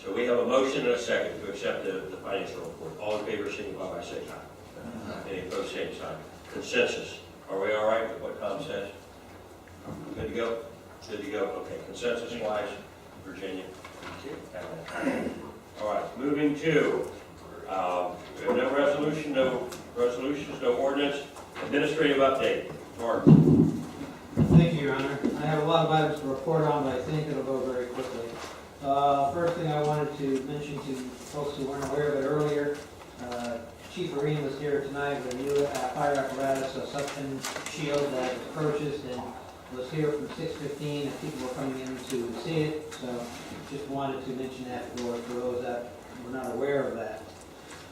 So we have a motion and a second to accept the financial report. All in favor, signify by saying aye. Any opposed, same sign. Consensus. Are we all right with what Tom says? Good to go? Good to go. Okay, consensus-wise, Virginia. All right, moving to, we have no resolutions, no ordinance. Administrative update. Mark. Thank you, Your Honor. I have a lot of items to report on, but I think it'll go very quickly. First thing I wanted to mention to folks who weren't aware of it earlier, Chief Arena was here tonight with a new fire apparatus, a suction shield that was purchased and was here from 6:15, and people were coming in to see it, so just wanted to mention that for those that were not aware of that.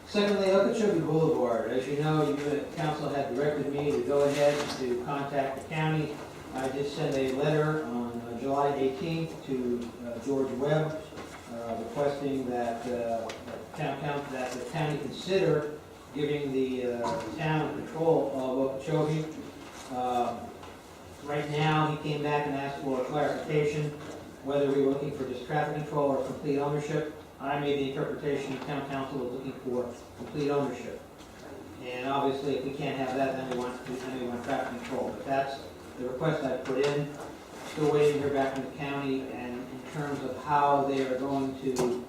Secondly, Okeechobee Boulevard. As you know, the council had directed me to go ahead to contact the county. I did send a letter on July 18th to George Webb requesting that the county consider giving the town control of Okeechobee. Right now, he came back and asked for a clarification whether we were looking for just traffic control or complete ownership. I made the interpretation the town council was looking for complete ownership. And obviously, if we can't have that, then we want traffic control. But that's the request I put in. Still waiting to hear back from the county, and in terms of how they are going to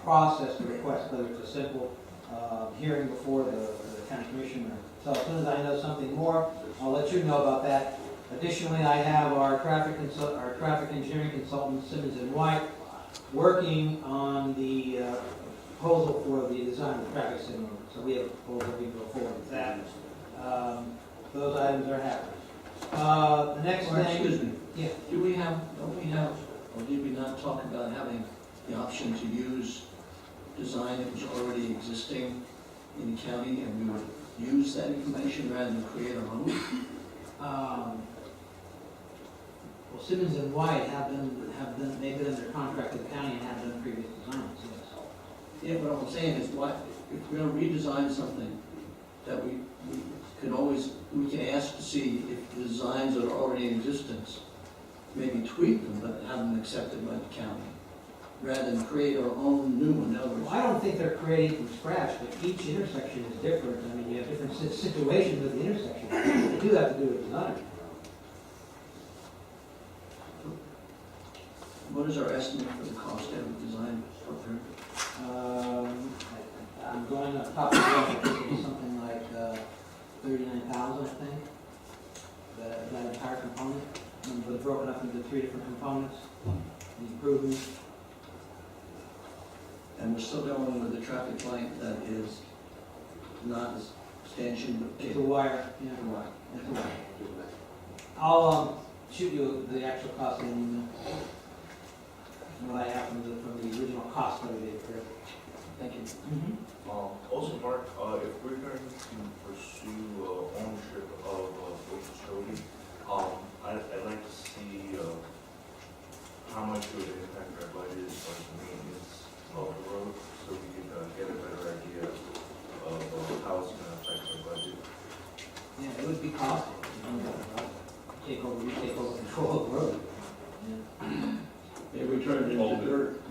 process the request, whether it's a simple hearing before the county commissioner. So as soon as I know something more, I'll let you know about that. Additionally, I have our traffic engineering consultant, Simmons and White, working on the proposal for the design of the traffic signal. So we have a proposal, we go forward with that. Those items are happening. The next thing. Excuse me. Yeah. Don't we have, or did we not talk about having the option to use design that was already existing in the county, and we would use that information rather than create our own? Well, Simmons and White they've been under contract with the county and have done previous designs, yes. Yeah, but what I'm saying is, what, if we're gonna redesign something, that we can ask to see if the designs that are already in existence, maybe tweak them, but have them accepted by the county, rather than create our own new one. In other Well, words, I don't think they're creating from scratch, but each intersection is different. I mean, you have different situations of the intersection. They do have to do with design. what is our estimate for the cost of the design program? I'm going up top of the head, I think it'll be something like 39,000, I think. That entire component, but it's broken up into 3 different components. The improvements. And we're still going with the traffic light that is not a stanchion, but It's a cable. wire, yeah, it's a wire. I'll shoot you the actual cost in an email. What I have from the original cost study they prepared. Thank you. Also, Mark, if we're going to pursue ownership of Okeechobee, I'd like to see how much it would impact our budget as far as maintenance of the road, so we can get a better idea of how it's going to affect our budget. Yeah, it would be costly. We take over control of the road. Yeah. Yeah, we turned it into dirt.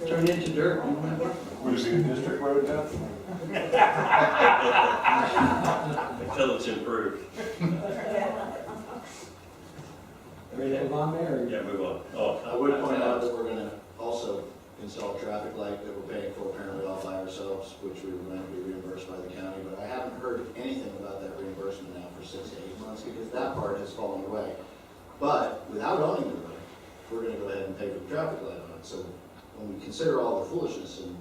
Turned into dirt, you remember? Was it a district road now? Until it's improved. Ready to move on, Mayor? Yeah, move on. Oh, I would point out that we're gonna also install a traffic light that we're paying for apparently all by ourselves, which we were going to be reimbursed by the county, but I haven't heard anything about that reimbursement now for 6 to 8 months, because that part has fallen away. But without owning the road, we're gonna go ahead and pay for the traffic light on it, so when we consider all the foolishness and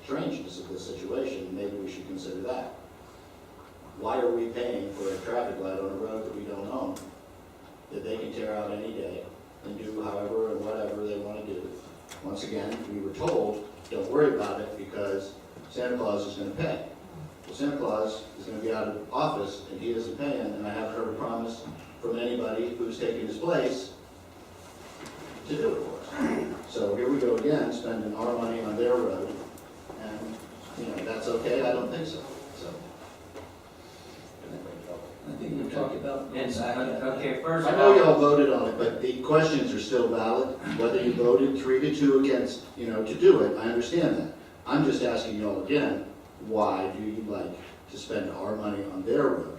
strangeness of this situation, maybe we should consider that. Why are we paying for a traffic light on a road that we don't own, that they can tear out any day and do however and whatever they want to do? Once again, we were told, don't worry about it because Santa Claus is going to pay. Well, Santa Claus is going to be out of office and he isn't paying, and I haven't heard a promise from anybody who's taken his place to do it for us. So here we go again, spending our money on their road, and, that's okay? I don't think so. So, I think we talked about going It's, back. okay, first I of know all, y'all voted on it, but the questions are still valid, whether you voted 3-2 against, to do it, I understand that. I'm just asking y'all again, why do you like to spend our money on their road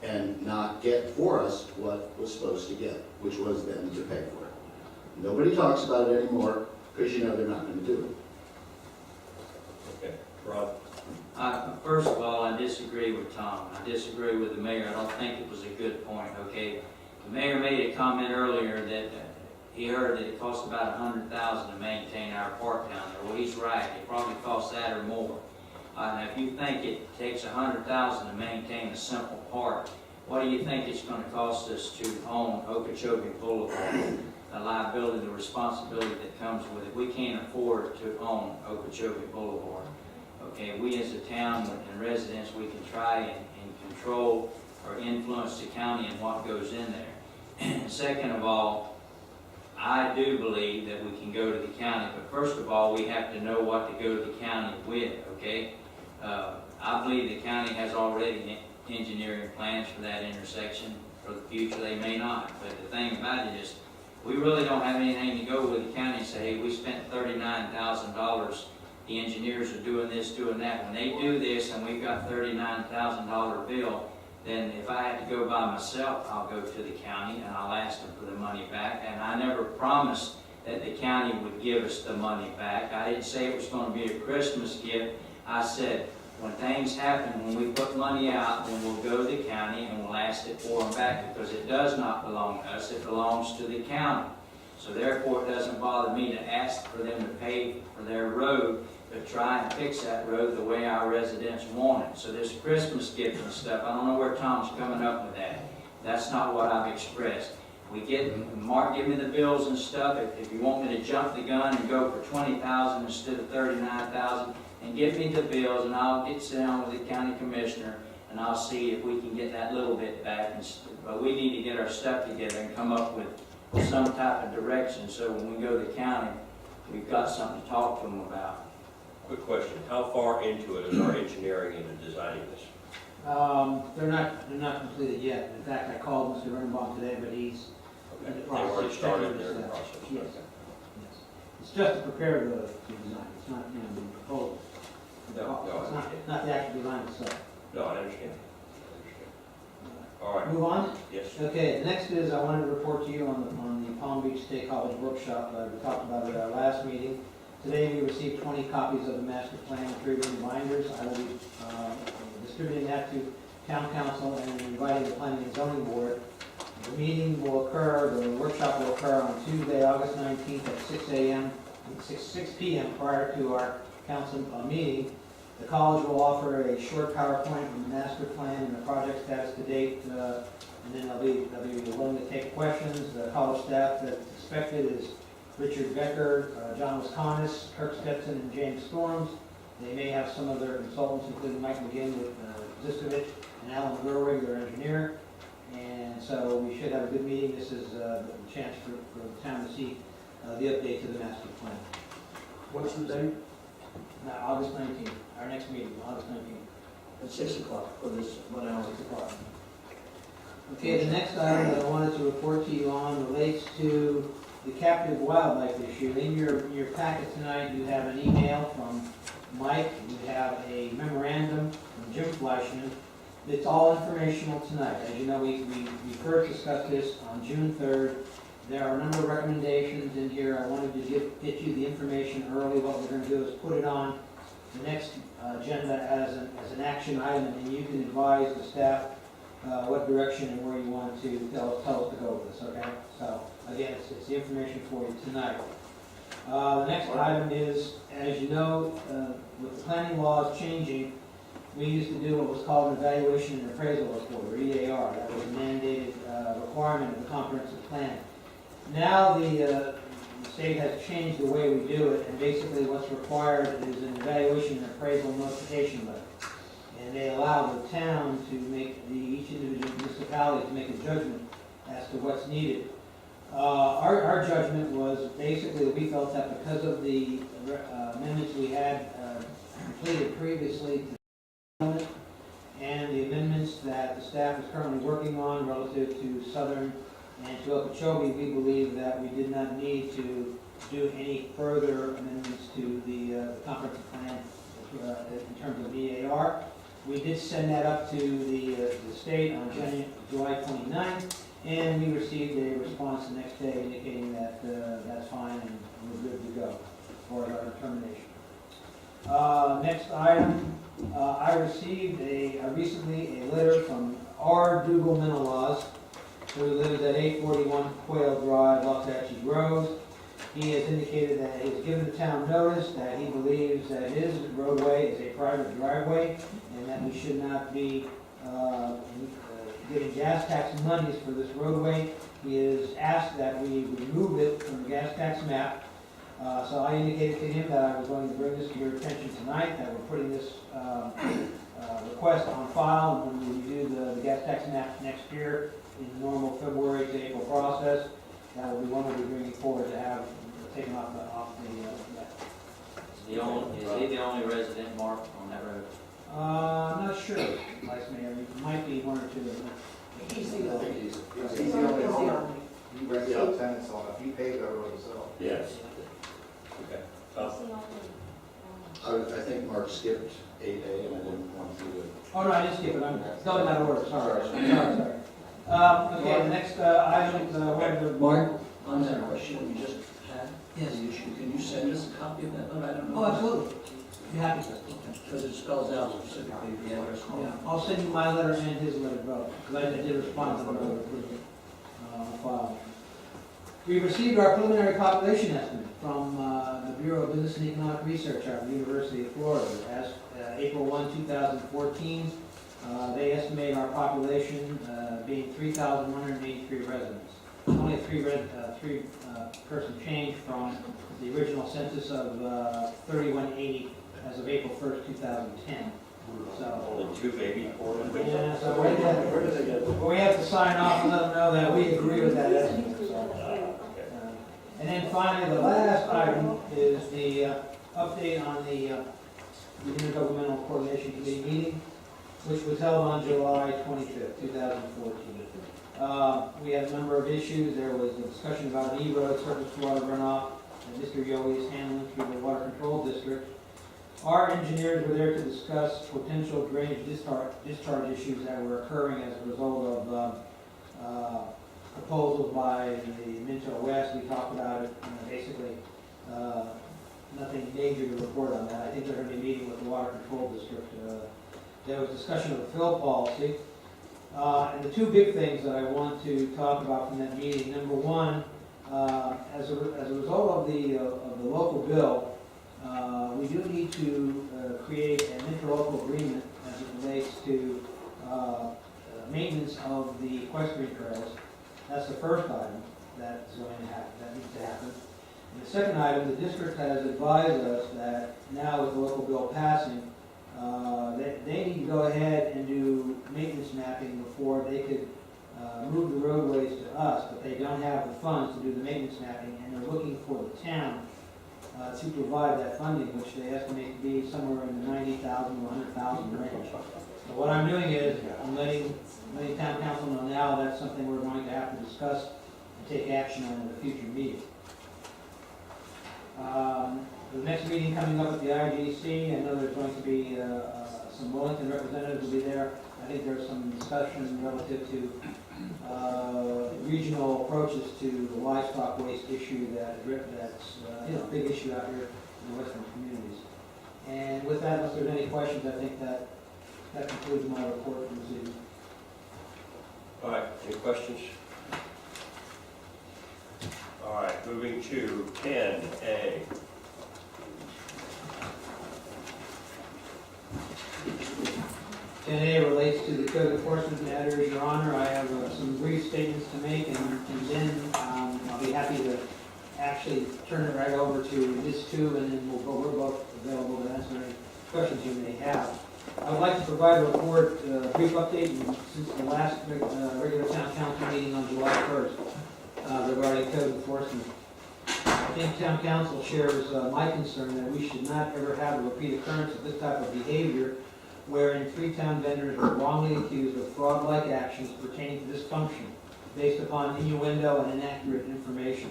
and not get for us what was supposed to get, which was them to pay for it? Nobody talks about it anymore, because they're not gonna do it. Okay, Ron? first of all, I disagree with Tom. I disagree with the mayor. I don't think it was a good point, okay? The mayor made a comment earlier that he heard that it costs about $100,000 to maintain our park down there. Well, he's right. It probably costs that or more. Now, if you think it takes $100,000 to maintain a simple park, what do you think it's going to cost us to own Okeechobee Boulevard? The liability, the responsibility that comes with it. We can't afford to own Okeechobee Boulevard. Okay, we as a town and residents, we can try and control or influence the county and what goes in there. Second of all, I do believe that we can go to the county, but first of all, we have to know what to go to the county with, okay? I believe the county has already engineering plans for that intersection. For the future, they may not, but the thing about it is, we really don't have anything to go with the county and say, hey, we spent $39,000. The engineers are doing this, doing that. When they do this and we've got $39,000 bill, then if I have to go by myself, I'll go to the county and I'll ask them for the money back. And I never promised that the county would give us the money back. I didn't say it was going to be a Christmas gift. I said, when things happen, when we put money out, then we'll go to the county and we'll ask it for them back, because it does not belong to us, it belongs to the county. So therefore, it doesn't bother me to ask for them to pay for their road, but try and fix that road the way our residents want it. So this Christmas gift and stuff, I don't know where Tom's coming up with that. That's not what I've expressed. We get, Mark, give me the bills and stuff. If you want me to jump the gun and go for $20,000 instead of $39,000, and give me the bills, and I'll sit down with the county commissioner, and I'll see if we can get that little bit back. But we need to get our stuff together and come up with some type of direction, so when we go to the county, we've got something to talk to them about. Quick question, how far into it is our engineering into designing this? They're not completed yet. In fact, I called Mr. Runenbaum today, but he's Okay, in the they've already process. started their process. Yes. Okay. Yes. It's just to prepare the design. It's not, the proposal. No, I It's understand. not the actual design itself. No, I understand. All right, Move on. yes. Okay, the next is I wanted to report to you on the Palm Beach State College workshop. We talked about it at our last meeting. Today we received 20 copies of the master plan and 3 reminders. I will be distributing that to town council and inviting the planning and zoning board. The meeting will occur, the workshop will occur on Tuesday, August 19th at 6 a.m., 6 p.m. prior to our council meeting. The college will offer a short PowerPoint on the master plan and the project status to date, and then they'll be willing to take questions. The college staff that's expected is Richard Becker, John Wisconsin, Kirk Stetson, and James Storms. They may have some of their consultants, including Mike McGinn with Ziskovich and Alan Gerwig, their engineer. And so we should have a good meeting. This is a chance for the town to see the update to the master plan. What's the date? August 19th, our next meeting, August 19th. At 6 o'clock for this 1 hour. 6 o'clock. Okay, the next item that I wanted to report to you on relates to the captive wildlife issue. In your packet tonight, you have an email from Mike, you have a memorandum from Jim Fleischman. It's all informational tonight. As you know, we first discussed this on June 3rd. There are a number of recommendations in here. I wanted to get you the information early. What we're going to do is put it on the next agenda as an action item, and then you can advise the staff what direction and where you want to tell us to go with this, okay? So, again, it's the information for you tonight. The next item is, as you know, with the planning laws changing, we used to do what was called an evaluation and appraisal report, or EAR. That was a mandated requirement of the comprehensive plan. Now the state has changed the way we do it, and basically what's required is an evaluation and appraisal notification letter. And they allow the town to make each individual municipality to make a judgment as to what's needed. Our judgment was basically we felt that because of the amendments we had completed previously to the and the amendments that the staff is currently working on relative to Southern and to Okeechobee, we believe that we did not need to do any further amendments to the comprehensive plan in terms of EAR. We did send that up to the state on July 29th, and we received a response the next day indicating that that's fine and we're good to go for our determination. Next item, I received recently a letter from R. Dougal Menelaus, who lives at 841 Quail Drive, Waxahachie Grove. He has indicated that he has given the town notice that he believes that his roadway is a private driveway and that we should not be getting gas tax monies for this roadway. He has asked that we remove it from the gas tax map. So I indicated to him that I was going to bring this to your attention tonight, that we're putting this request on file, and when we do the gas tax map next year in the normal February to April process, that will be one we'll be bringing forward to have taken off the map. Is he the only resident, Mark, on that road? I'm not sure, Vice Mayor, it might be one or two. He's I the think he's the only owner. He rents out tenants on it, he paid that road himself. Yes. Okay. Tom? I think Mark skipped 8A, and I didn't want to do it. Oh, no, I didn't skip it, I'm going out of order, sorry. Okay, the next item is, where the... Mark, on that question we just had, the issue, can you send us a copy of that? I don't know. Oh, absolutely. Be happy to. Because it spells out specifically the address. Yeah, I'll send you my letter and his letter both, because I did respond to the letter file. We received our preliminary population estimate from the Bureau of Business and Economic Research at the University of Florida. As April 1, 2014, they estimate our population being 3,183 residents. Only a three person change from the original census of 3,180 as of April 1st, 2010. So, Only two, maybe four. yeah, so we have to sign off and let them know that we agree with that estimate. And then finally, the last item is the update on the Intergovernmental Coordination Committee meeting, which was held on July 25th, 2014. We had a number of issues. There was a discussion about E-road surface water runoff that Mr. Yowie is handling through the Water Control District. Our engineers were there to discuss potential drainage discharge issues that were occurring as a result of proposals by the Minto West. We talked about it, basically nothing major to report on that. I think they're going to be meeting with the Water Control District. There was discussion of the fill policy. And the two big things that I want to talk about from that meeting, number one, as a result of the local bill, we do need to create an interlocal agreement as it relates to maintenance of the equestrian trails. That's the first item that's going to happen, that needs to happen. And the second item, the district has advised us that now with the local bill passing, they need to go ahead and do maintenance mapping before they could move the roadways to us, but they don't have the funds to do the maintenance mapping, and they're looking for the town to provide that funding, which they estimate to be somewhere in the $90,000 to $100,000 range. So what I'm doing is, I'm letting town council know now that's something we're going to have to discuss and take action on in a future meeting. The next meeting coming up at the IGC, I know there's going to be some Wellington representatives will be there. I think there's some discussion relative to regional approaches to the livestock waste issue that's a big issue out here in the western communities. And with that, unless there's any questions, I think that concludes my report for this evening. All right, any questions? All right, moving to 10A. A relates to the code enforcement matters, Your Honor. I have some brief statements to make, and then I'll be happy to actually turn it right over to this too, and then we're both available to answer any questions you may have. I would like to provide a report, a brief update since the last regular town council meeting on July 1st regarding code enforcement. I think town council shares my concern that we should not ever have a repeat occurrence of this type of behavior wherein 3 town vendors were wrongly accused of fraud-like actions pertaining to this function based upon innuendo and inaccurate information.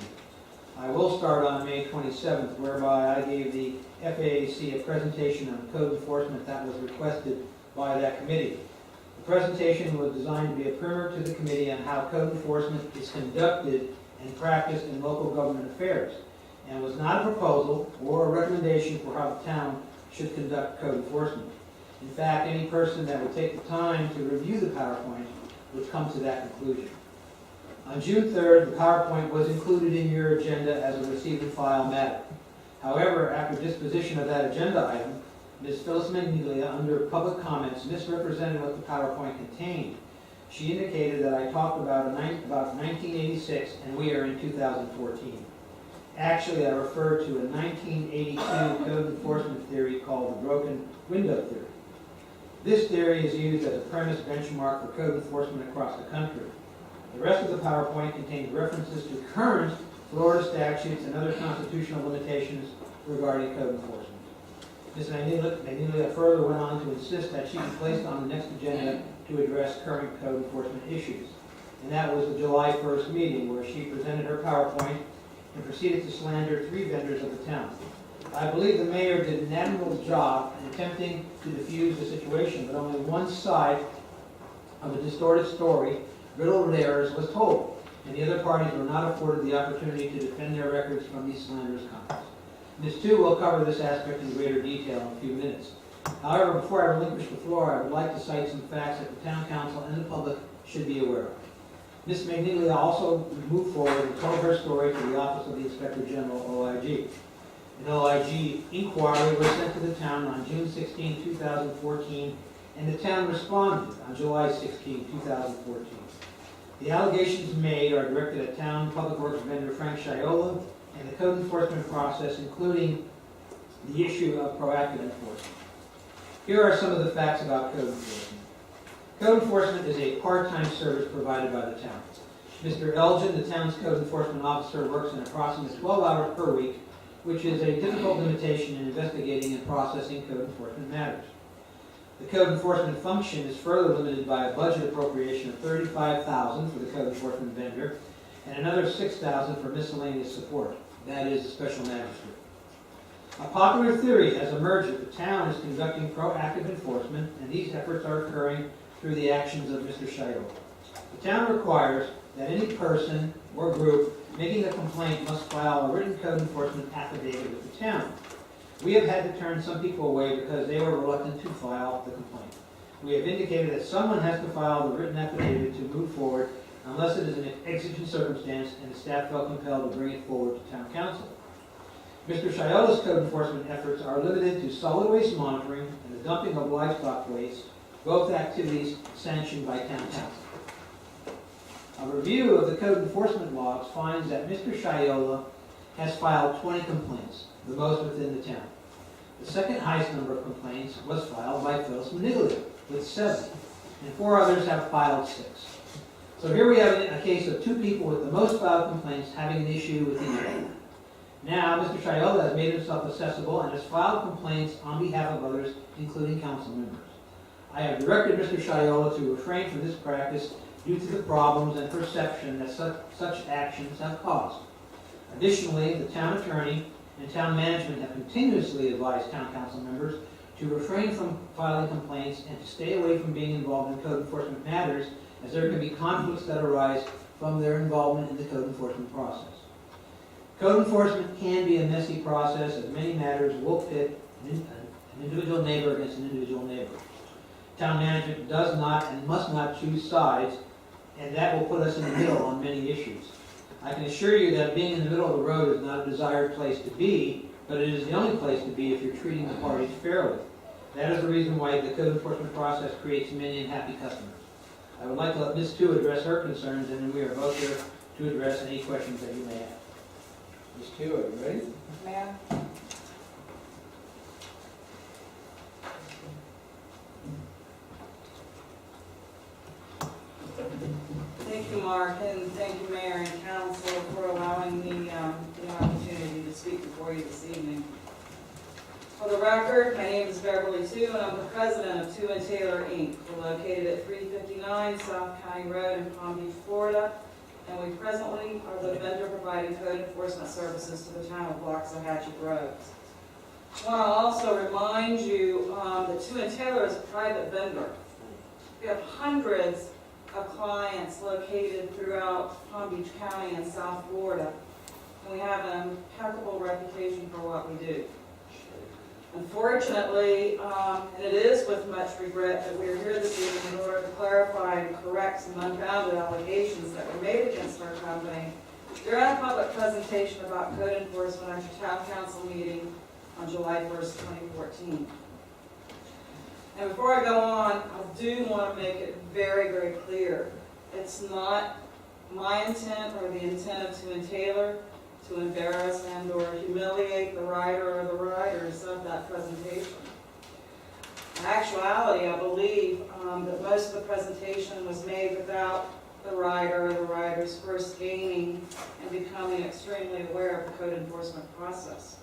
I will start on May 27th, whereby I gave the FAAC a presentation on code enforcement that was requested by that committee. The presentation was designed to be a primer to the committee on how code enforcement is conducted and practiced in local government affairs, and was not a proposal or a recommendation for how the town should conduct code enforcement. In fact, any person that would take the time to review the PowerPoint would come to that conclusion. On June 3rd, the PowerPoint was included in your agenda as a received and file matter. However, after disposition of that agenda item, Ms. Phyllis Magnelia, under public comments, misrepresented what the PowerPoint contained. She indicated that I talked about 1986 and we are in 2014. Actually, I referred to a 1982 code enforcement theory called the broken window theory. This theory is used as a premise benchmark for code enforcement across the country. The rest of the PowerPoint contains references to current Florida statutes and other constitutional limitations regarding code enforcement. Ms. Magnelia further went on to insist that she be placed on the next agenda to address current code enforcement issues. And that was the July 1st meeting where she presented her PowerPoint and proceeded to slander 3 vendors of the town. I believe the mayor did an admirable job in attempting to diffuse the situation, but only one side of a distorted story, riddled with errors, was told, and the other parties were not afforded the opportunity to defend their records from these slanderous comments. Ms. Tu will cover this aspect in greater detail in a few minutes. However, before I relinquish the floor, I would like to cite some facts that the town council and the public should be aware of. Ms. Magnelia also moved forward and told her story to the Office of the Inspector General, OIG. An OIG inquiry was sent to the town on June 16, 2014, and the town responded on July 16, 2014. The allegations made are directed at town public works vendor Frank Sciola and the code enforcement process, including the issue of proactive enforcement. Here are some of the facts about code enforcement. Code enforcement is a part-time service provided by the town. Mr. Elgin, the town's code enforcement officer, works an approximate 12 hours per week, which is a difficult limitation in investigating and processing code enforcement matters. The code enforcement function is further limited by a budget appropriation of $35,000 for the code enforcement vendor and another $6,000 for miscellaneous support. That is the special magistrate. A popular theory has emerged that the town is conducting proactive enforcement, and these efforts are occurring through the actions of Mr. Sciola. The town requires that any person or group making a complaint must file a written code enforcement affidavit with the town. We have had to turn some people away because they were reluctant to file the complaint. We have indicated that someone has to file the written affidavit to move forward unless it is an exigent circumstance and the staff felt compelled to bring it forward to town council. Mr. Sciola's code enforcement efforts are limited to solid waste monitoring and the dumping of livestock waste, both activities sanctioned by town council. A review of the code enforcement logs finds that Mr. Sciola has filed 20 complaints, the most within the town. The second highest number of complaints was filed by Phyllis Maniglia, with 7, and 4 others have filed 6. So here we have a case of 2 people with the most filed complaints having an issue with each other. Now, Mr. Sciola has made himself accessible and has filed complaints on behalf of others, including council members. I have directed Mr. Sciola to refrain from this practice due to the problems and perception that such actions have caused. Additionally, the town attorney and town management have continuously advised town council members to refrain from filing complaints and to stay away from being involved in code enforcement matters, as there can be conflicts that arise from their involvement in the code enforcement process. Code enforcement can be a messy process, as many matters will pit an individual neighbor against an individual neighbor. Town management does not and must not choose sides, and that will put us in the middle on many issues. I can assure you that being in the middle of the road is not a desired place to be, but it is the only place to be if you're treating the parties fairly. That is the reason why the code enforcement process creates many unhappy customers. I would like to let Ms. Tu address her concerns, and then we are both here to address any questions that you may have. Ms. Tu, are you ready? Ma'am? Thank you, Mark, and thank you, Mayor and Council, for allowing me the opportunity to speak before you this evening. For the record, my name is Beverly Tu, and I'm the president of Tu and Taylor Inc. We're located at 359 South County Road in Palm Beach, Florida, and we presently are the vendor providing code enforcement services to the town of Waxahachie Groves. I want to also remind you that Tu and Taylor is a private vendor. We have hundreds of clients located throughout Palm Beach County and South Florida, and we have an impeccable reputation for what we do. Unfortunately, and it is with much regret that we are here this evening in order to clarify and correct some unfounded allegations that were made against our company during a public presentation about code enforcement at your town council meeting on July 1st, 2014. And before I go on, I do want to make it very, very clear. It's not my intent or the intent of Tu and Taylor to embarrass and or humiliate the writer or the writers of that presentation. In actuality, I believe that most of the presentation was made without the writer or the writers first gaining and becoming extremely aware of the code enforcement process.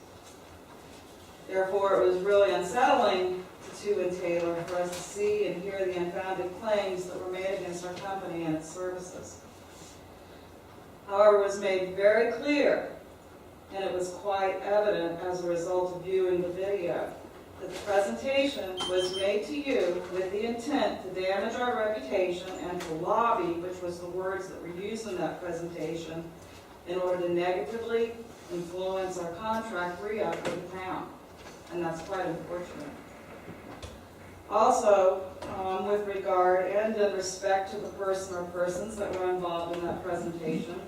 Therefore, it was really unsettling to Tu and Taylor for us to see and hear the unfounded claims that were made against our company and its services. However, it was made very clear, and it was quite evident as a result of viewing the video, that the presentation was made to you with the intent to damage our reputation and to lobby, which was the words that were used in that presentation, in order to negatively influence our contract re-up with the town. And that's quite unfortunate. Also, with regard and in respect to the person or persons that were involved in that presentation,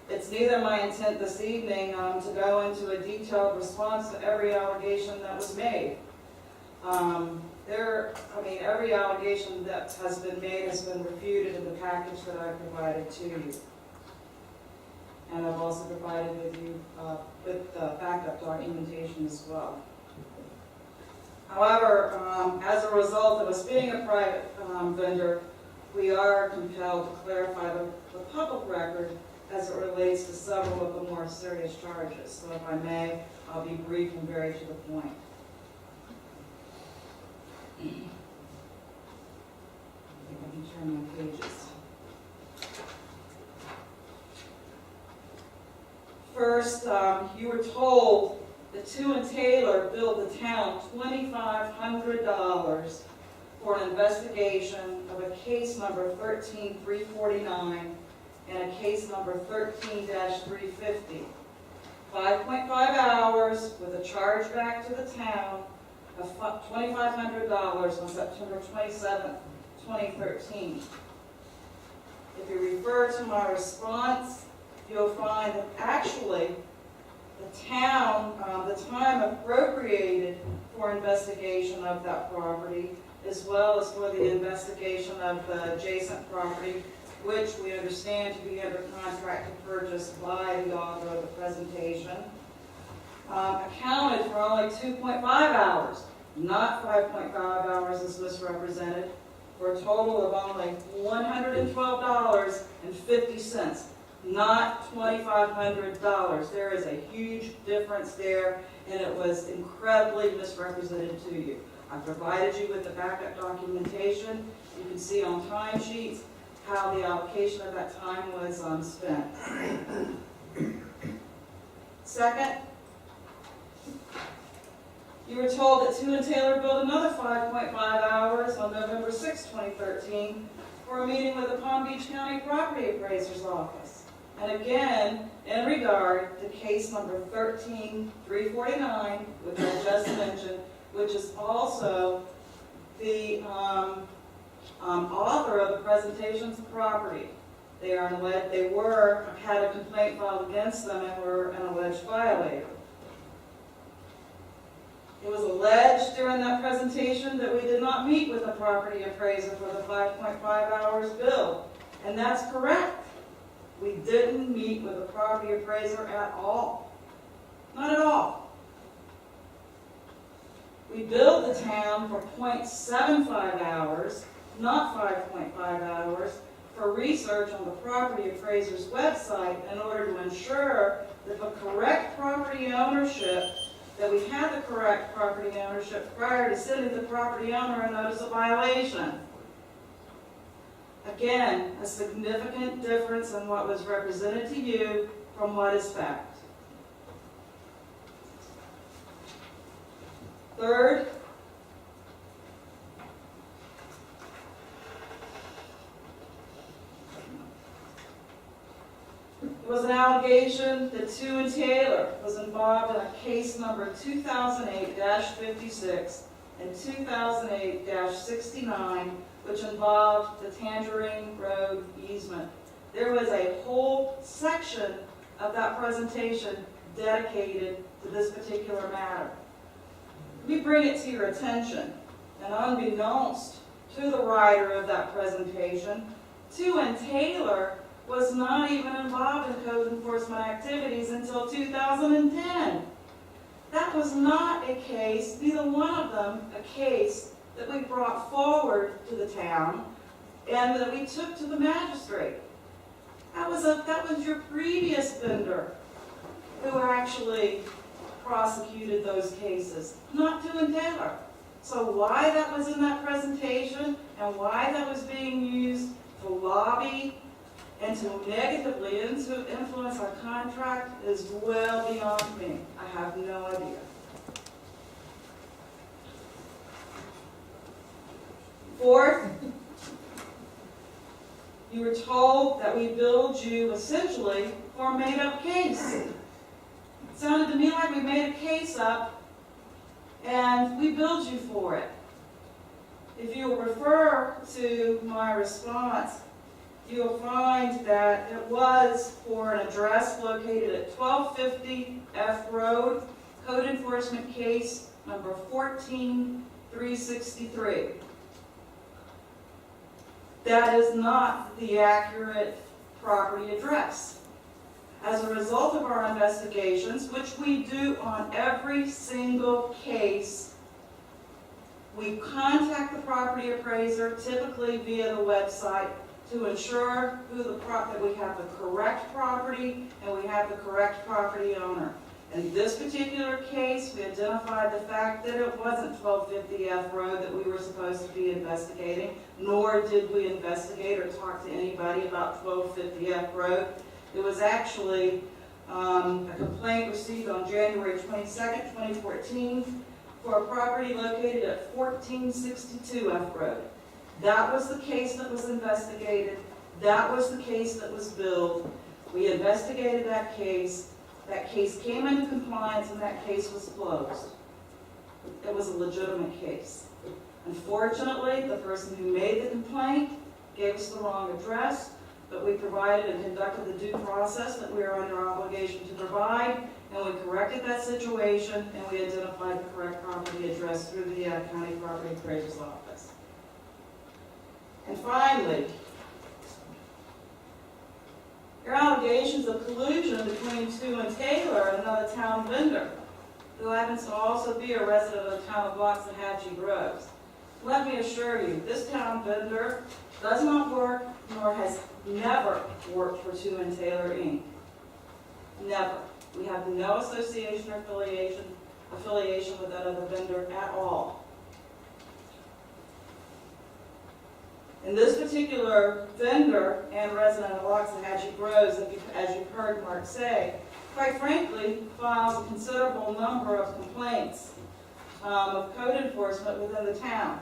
it's neither my intent this evening to go into a detailed response to every allegation that was made. Every allegation that has been made has been refuted in the package that I provided to you. And I've also provided with you with backup documentation as well. However, as a result of us being a private vendor, we are compelled to clarify the public record as it relates to several of the more serious charges. So if I may, I'll be brief and very to the point. I think I can turn my pages. First, you were told that Tu and Taylor billed the town $2,500 for an investigation of a case number 13349 and a case number 13-350. 5.5 hours with a charge back to the town of $2,500 on September 27th, 2013. If you refer to my response, you'll find that actually the town, the time appropriated for investigation of that property, as well as for the investigation of the adjacent property, which we understand to be under contract to purchase by the author of the presentation, accounted for only 2.5 hours, not 5.5 hours as misrepresented, for a total of only $112.50. Not $2,500. There is a huge difference there, and it was incredibly misrepresented to you. I provided you with the backup documentation. You can see on timesheets how the allocation of that time was spent. Second, you were told that Tu and Taylor billed another 5.5 hours on November 6, 2013 for a meeting with the Palm Beach County Property Appraiser's Office. And again, in regard to case number 13349, which I just mentioned, which is also the author of the presentation's property. They had a complaint filed against them and were an alleged violator. It was alleged during that presentation that we did not meet with the property appraiser for the 5.5 hours billed, and that's correct. We didn't meet with the property appraiser at all. Not at all. We billed the town for 0.75 hours, not 5.5 hours, for research on the property appraiser's website in order to ensure that the correct property ownership that we had the correct property ownership prior to sending the property owner a notice of violation. Again, a significant difference in what was represented to you from what is fact. Third, it was an allegation that Sue and Taylor was involved in a case number 2008-56 and 2008-69, which involved the Tangerine Road easement. There was a whole section of that presentation dedicated to this particular matter. We bring it to your attention, and unbeknownst to the writer of that presentation, Sue and Taylor was not even involved in code enforcement activities until 2010. That was not a case, neither one of them, a case that we brought forward to the town and that we took to the magistrate. That was your previous vendor who actually prosecuted those cases, not Sue and Taylor. So why that was in that presentation and why that was being used to lobby and to negatively influence our contract is well beyond me. I have no idea. Fourth, you were told that we billed you essentially for a made-up case. It sounded to me like we made a case up and we billed you for it. If you refer to my response, you'll find that it was for an address located at 1250 F Road, Code Enforcement Case number 14363. That is not the accurate property address. As a result of our investigations, which we do on every single case, we contact the property appraiser, typically via the website, to ensure that we have the correct property and we have the correct property owner. In this particular case, we identified the fact that it wasn't 1250 F Road that we were supposed to be investigating, nor did we investigate or talk to anybody about 1250 F Road. It was actually a complaint received on January 22nd, 2014 for a property located at 1462 F Road. That was the case that was investigated. That was the case that was billed. We investigated that case. That case came into compliance and that case was closed. It was a legitimate case. Unfortunately, the person who made the complaint gave us the wrong address, but we provided and conducted the due process that we are under obligation to provide, and we corrected that situation, and we identified the correct property address through the County Property Appraiser's Office. And finally, your allegations of collusion between Sue and Taylor and another town vendor, who happens to also be a resident of the town of Waxahachie Groves. Let me assure you, this town vendor does not work, nor has never worked for Sue and Taylor Inc. Never. We have no association or affiliation with that other vendor at all. In this particular vendor and resident of Waxahachie Groves, as you've heard Mark say, quite frankly, files a considerable number of complaints of code enforcement within the town.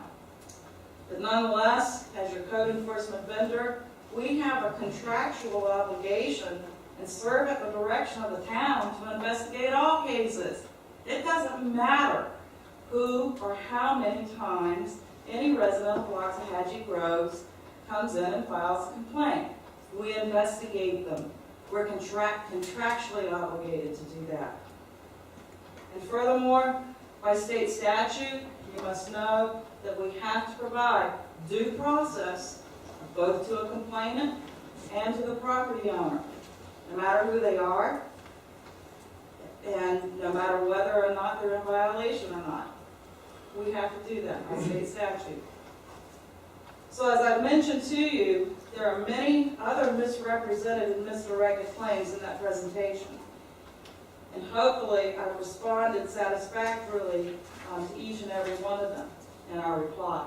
But nonetheless, as your code enforcement vendor, we have a contractual obligation and serve at the direction of the town to investigate all cases. It doesn't matter who or how many times any resident of Waxahachie Groves comes in and files a complaint. We investigate them. We're contractually obligated to do that. And furthermore, by state statute, you must know that we have to provide due process both to a complainant and to the property owner, no matter who they are, and no matter whether or not they're in violation or not. We have to do that by state statute. So as I mentioned to you, there are many other misrepresented and misdirected claims in that presentation. And hopefully, I've responded satisfactorily to each and every one of them in our reply.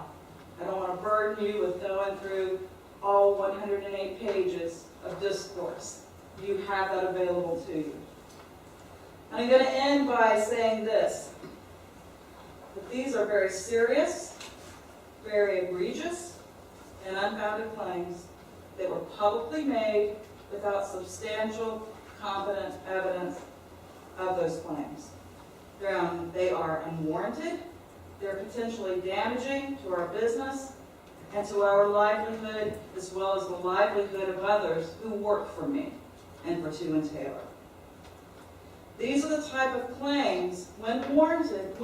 I don't want to burden you with going through all 108 pages of discourse. You have that available to you. I'm going to end by saying this, that these are very serious, very egregious, and unfounded claims that were publicly made without substantial, competent evidence of those claims. They are unwarranted, they're potentially damaging to our business and to our livelihood, as well as the livelihood of others who work for me and for Tu and Taylor. These are the type of claims, when unwarranted,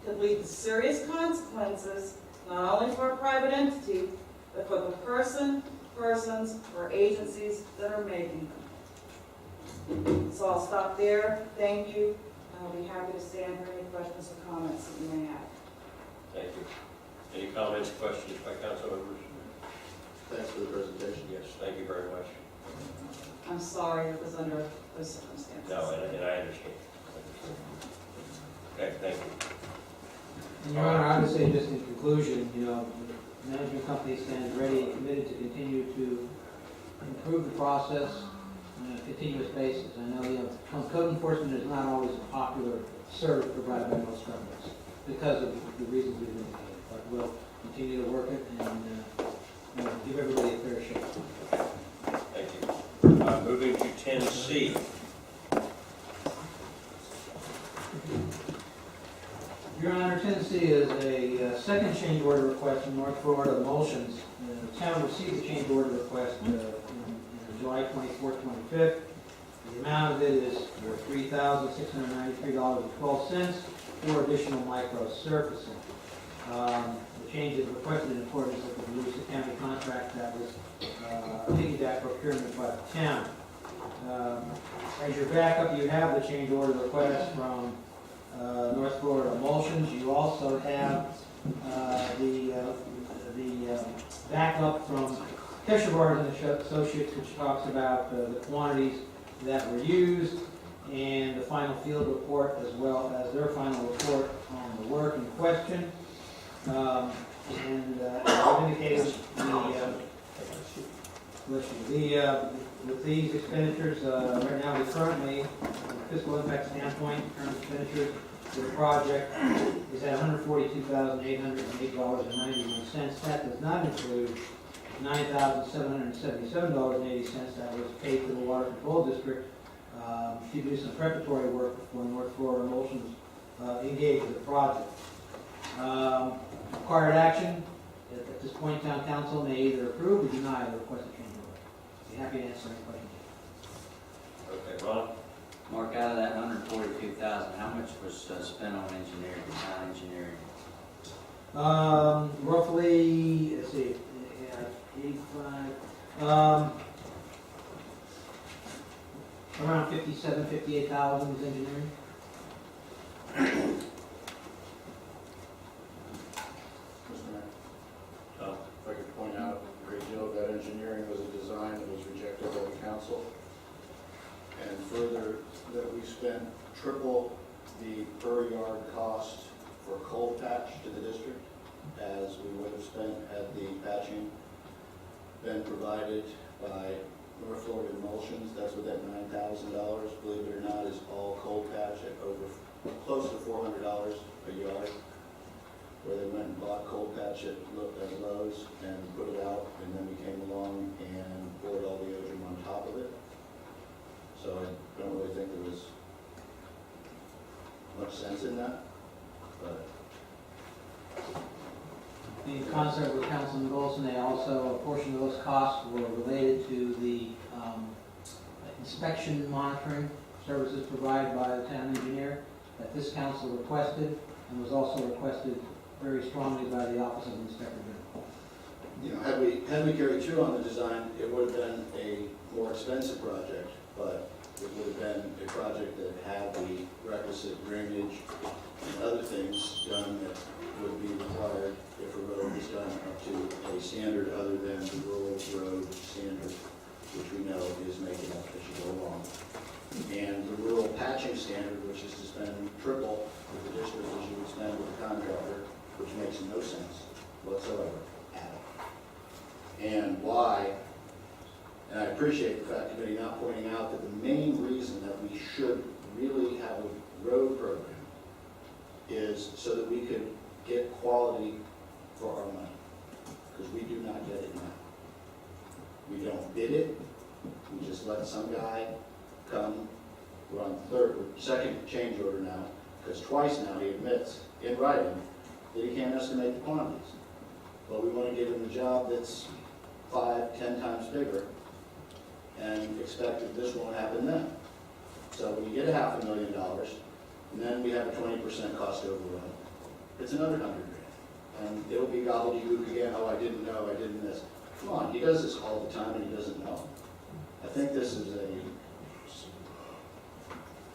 could lead to serious consequences, not only for a private entity, but for the persons, or agencies that are making them. So I'll stop there. Thank you. I'll be happy to stand for any questions or comments that you may have. Thank you. Any comments, questions by council members? Thanks for the presentation. Yes, thank you very much. I'm sorry it was under those circumstances. No, and I understand. Okay, thank you. And Your Honor, I would say just in conclusion, the management company stands ready and committed to continue to improve the process on a continuous basis. I know, code enforcement is not always a popular service provided by most governments because of the reasons we've indicated, but we'll continue to work it and give everybody a fair shake. Thank you. Moving to 10C. Your Honor, 10C is a second change order request from North Florida Emulsions. The town received the change order request in July 24th, 25th. The amount of it is for $3,693.12 for additional micro surfacing. The change is requested in accordance with the Volusia County contract that was piggyback procurement by the town. As your backup, you have the change order request from North Florida Emulsions. You also have the backup from Fisher Bars and Associates, which talks about the quantities that were used and the final field report, as well as their final report on the work in question. I've indicated with these expenditures, right now, we currently, from a fiscal impact standpoint, current expenditures for the project is at $142,808.91. That does not include $9,777.80 that was paid to the Water Control District to do some preparatory work before North Florida Emulsions engaged with the project. Required action, at this point, town council may either approve or deny the requested change order. Be happy to answer any questions. Okay, Ron? Mark, out of that 142,000, how much was spent on engineering, design engineering? Roughly, let's see, 85, around 57, 58,000 is engineering. Mr. Mayor, Tom? if I could point out, a great deal of that engineering was a design that was rejected by the council. And further, that we spent triple the per yard cost for cold patch to the district as we would have spent had the patching been provided by North Florida Emulsions. That's what that $9,000, believe it or not, is all cold patch at over close to $400 a yard, where they went and bought cold patch at Lowe's and put it out, and then we came along and poured all the ozone on top of it. So I don't really think there was much sense in that, but In concert with Councilman Olson, they also, a portion of those costs were related to the inspection monitoring services provided by the town engineer that this council requested and was also requested very strongly by the Office of Inspector General. had we carried through on the design, it would have been a more expensive project, but it would have been a project that had the requisite drainage and other things done that would be required if a road is done up to a standard other than the rural road standard, which we know is making And the rural patching standard, which is to spend triple with the district as you would spend with the contractor, which makes no sense whatsoever at all. And why, and I appreciate the fact committee not pointing out that the main reason that we should really have a road program is so that we could get quality for our money, because we do not get it now. We don't bid it, we just let some guy come. We're on second change order now, because twice now he admits in writing that he can't estimate the quantities. But we want to give him a job that's 5, 10 times bigger and expect that this won't happen then. So when you get $500,000, and then we have a 20% cost overrun, it's another $100,000. And it'll be gobbledygook again, oh, I didn't know, I didn't this. Come on, he does this all the time and he doesn't know. I think this is a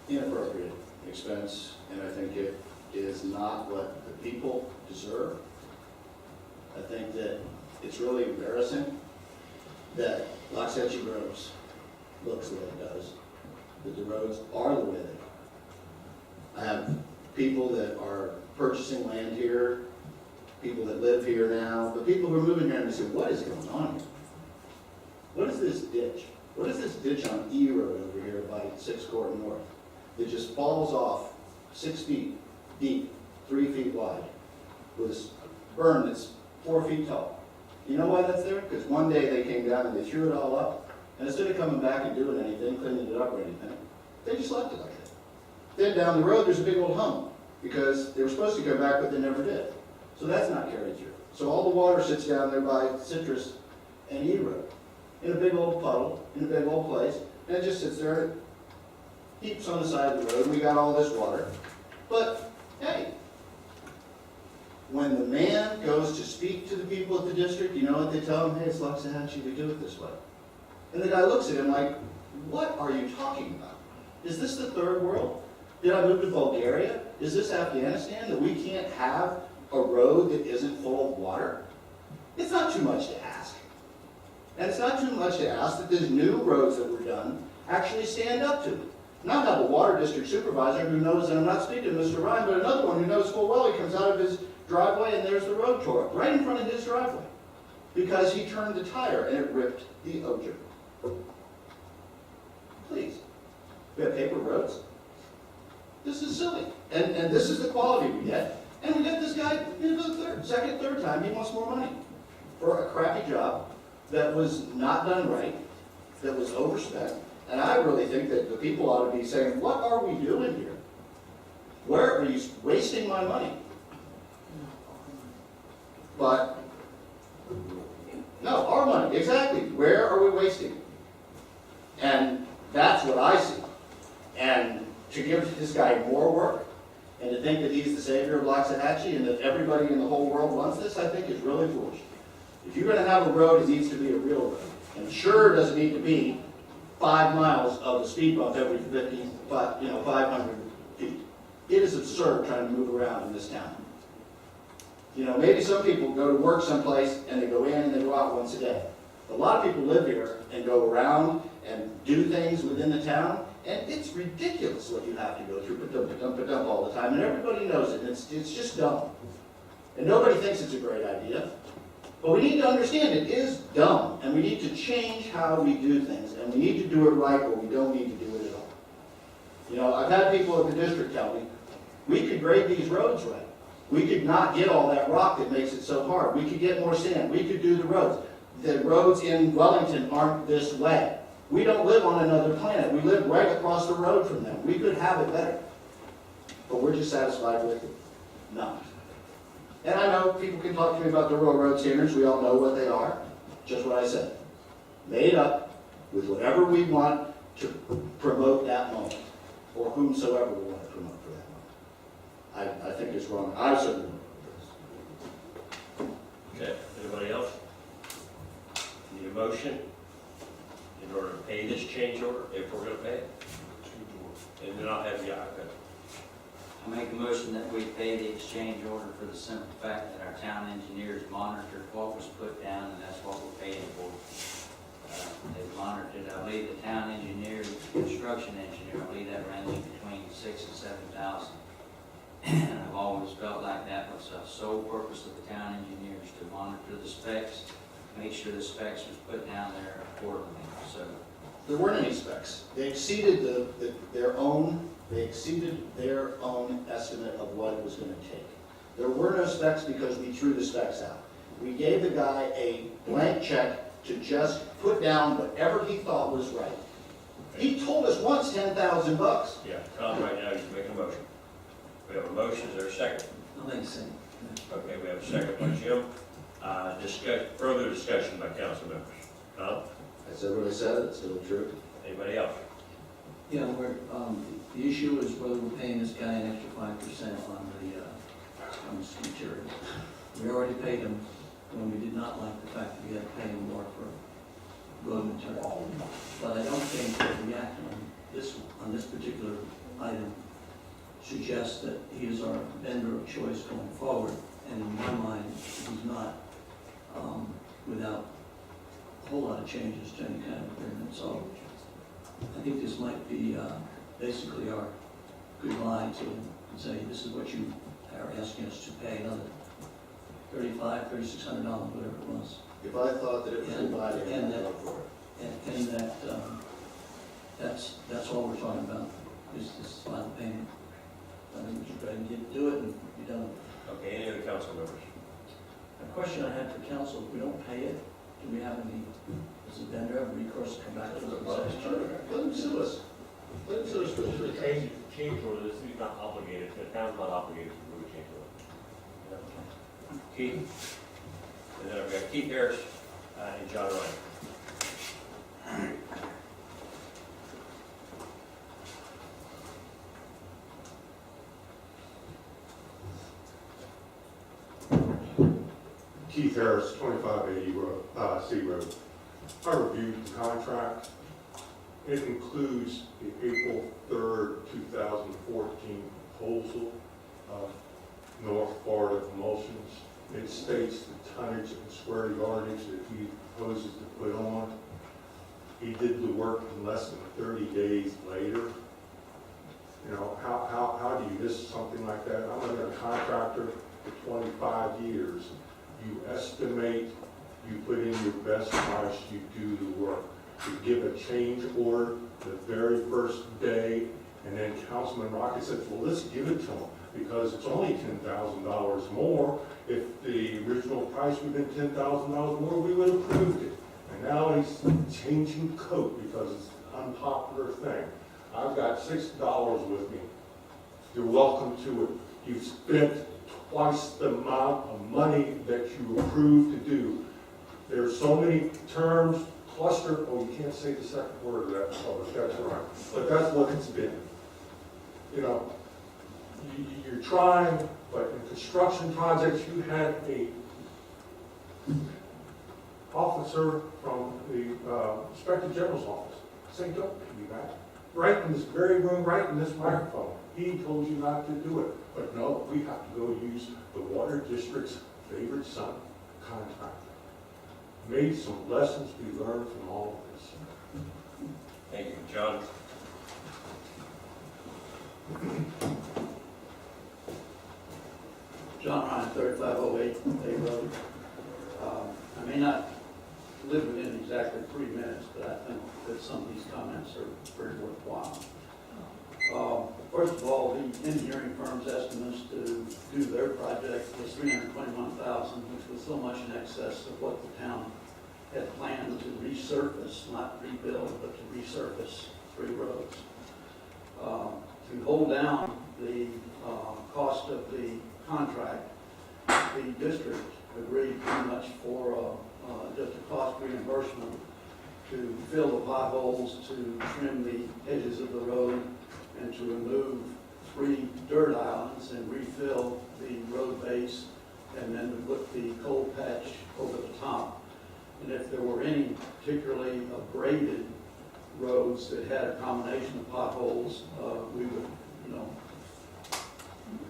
inappropriate expense, and I think it is not what the people deserve. I think that it's really embarrassing that Loxahatchee Groves looks the way it does, that the roads are the way they are. I have people that are purchasing land here, people that live here now, but people who are moving here and they say, what is going on here? What is this ditch? What is this ditch on E Road over here by 6th Court North? It just falls off 6 feet deep, 3 feet wide, with a berm that's 4 feet tall. You know why that's there? Because one day they came down and they threw it all up, and instead of coming back and doing anything, cleaning it up or anything, they just left it like that. Then down the road, there's a big old hump, because they were supposed to come back, but they never did. So that's not carried through. So all the water sits down there by Citrus and E Road, in a big old puddle, in a big old place, and it just sits there, heaps on the side of the road, and we got all this water. But, hey, when the man goes to speak to the people at the district, you know what they tell him? Hey, it's Loxahatchee, we do it this way. And the guy looks at him like, what are you talking about? Is this the third world? Did I move to Bulgaria? Is this Afghanistan, that we can't have a road that isn't full of water? It's not too much to ask. And it's not too much to ask that these new roads that were done actually stand up to it. Not have a water district supervisor who knows, and I'm not speaking to Mr. Ryan, but another one who knows full well he comes out of his driveway and there's the road tore up, right in front of his driveway. Because he turned the tire and it ripped the oger. Please. We have paper roads. This is silly. And this is the quality we get. And we get this guy, third time, he wants more money for a crappy job that was not done right, that was overspent. And I really think that the people ought to be saying, what are we doing here? Where are you wasting my money? But, no, our money, exactly. Where are we wasting? And that's what I see. And to give this guy more work, and to think that he's the savior of Loxahatchee and that everybody in the whole world wants this, I think is really foolish. If you're going to have a road, it needs to be a real road. And sure doesn't need to be 5 miles of a speed bump every 500 feet. It is absurd trying to move around in this town. You know, maybe some people go to work someplace and they go in and they go out once a day. A lot of people live here and go around and do things within the town, and it's ridiculous what you have to go through, pa-dump all the time, and everybody knows it, and it's just dumb. And nobody thinks it's a great idea. But we need to understand it is dumb, and we need to change how we do things, and we need to do it right, or we don't need to do it at all. You know, I've had people at the district tell me, we could grade these roads right. We could not get all that rock that makes it so hard. We could get more sand. We could do the roads. The roads in Wellington aren't this way. We don't live on another planet. We live right across the road from them. We could have it better. But we're just satisfied with it? No. And I know people can talk to me about the rural road standards. We all know what they are. Just what I said. Made up with whatever we want to promote that moment, or whomsoever we want to promote for that moment. I think it's wrong. I certainly don't. Okay, anybody else? Need a motion in order to pay this change order, if we're gonna pay it? And then I'll have, okay. I make a motion that we pay the exchange order for the simple fact that our town engineers monitored what was put down, and that's what we're paying for. They monitored it. I believe the town engineer, construction engineer, I believe that ranges between 6,000 and 7,000. And I've always felt like that was the sole purpose of the town engineers, to monitor the specs, make sure the specs was put down there accordingly, so. There weren't any specs. They exceeded their own estimate of what it was gonna take. There were no specs because we threw the specs out. We gave the guy a blank check to just put down whatever he thought was right. He told us once $10,000. Yeah, Tom, right now, he's making a motion. We have a motion, is there a second? I'll make the same. Okay, we have a second by Jim. Further discussion by council members. Tom, I said what I said, it's still true. anybody else? Yeah, the issue is whether we're paying this guy an extra 5% on the ski materials. We already paid him when we did not like the fact that we had to pay him more for road material. But I don't think that the act on this particular item suggests that he is our vendor of choice going forward. And in my mind, he's not, without a whole lot of changes to any kind of agreement. So I think this might be basically our good line to say, this is what you are asking us to pay, another $3,500, $3,600, whatever it was. If I thought that it was divided, And I'd that- go for it. And that, that's all we're talking about, is this final payment. I think we should go ahead and do it and be done. Okay, any other council members? A question I had for council, if we don't pay it, do we have any, does the vendor have recourse to come back to us and say, Let them sue us. Let them sue us for the free. Change order, the city's not obligated, the town's not obligated to do a change order. Keith? And then I've got Keith Harris and John Ryan. Keith Harris, 2580 C Road. I reviewed the contract. It includes the April 3rd, 2014 proposal of North Florida Emulsions. It states the tonnage and square yardage that he proposes to put on. He did the work in less than 30 days later. You know, how do you miss something like that? I'm a contractor for 25 years. You estimate, you put in your best price, you do the work. You give a change order the very first day, and then Councilman Rocket said, well, let's give it to him, because it's only $10,000 more. If the original price would have been $10,000 more, we would have approved it. And now he's changing coat because it's an unpopular thing. I've got $6 with me. You're welcome to it. You've spent twice the amount of money that you approved to do. There's so many terms, cluster, oh, you can't say the second word of that, oh, that's right. But that's what it's been. You know, you're trying, but in construction projects, you had a officer from the Inspector General's office say, don't pay me back. Right in this very room, right in this microphone. He told you not to do it. But no, we have to go use the Water District's favorite son contractor. Made some lessons be learned from all of this. Thank you, John. John Ryan, 3508 Bay Road. I may not live within exactly 3 minutes, but I think that some of these comments are very worthwhile. First of all, the engineering firm's estimates to do their project was $321,000, which was so much in excess of what the town had planned to resurface, not rebuild, but to resurface 3 roads. To hold down the cost of the contract, the district agreed pretty much for just a cost reimbursement to fill the potholes, to trim the edges of the road, and to remove 3 dirt islands and refill the road base, and then to put the cold patch over the top. And if there were any particularly graded roads that had a combination of potholes, we would,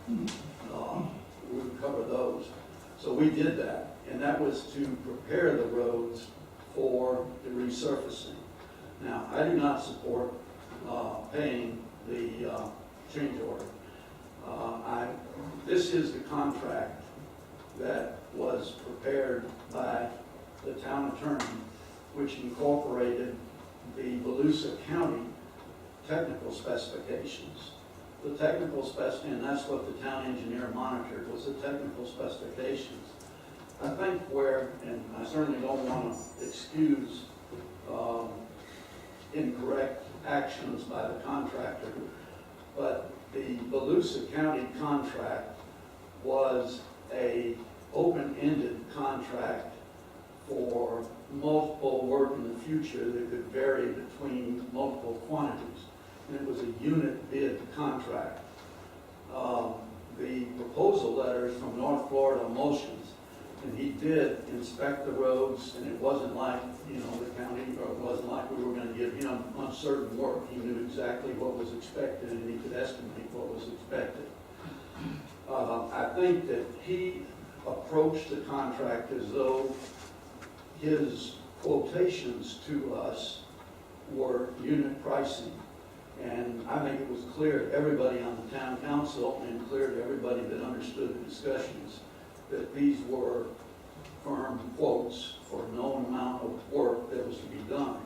we would cover those. So we did that, and that was to prepare the roads for the resurfacing. Now, I do not support paying the change order. This is the contract that was prepared by the town attorney, which incorporated the Volusia County technical specifications. The technical and that's what the town engineer monitored, was the technical specifications. I think and I certainly don't want to excuse incorrect actions by the contractor, but the Volusia County contract was a open-ended contract for multiple work in the future that could vary between multiple quantities. And it was a unit bid contract. The proposal letters from North Florida Emulsions, and he did inspect the roads, and it wasn't like, the county, or it wasn't like we were going to give him uncertain work. He knew exactly what was expected, and he could estimate what was expected. I think that he approached the contract as though his quotations to us were unit pricing. And I think it was clear to everybody on the town council and clear to everybody that understood the discussions that these were firm quotes for a known amount of work that was to be done.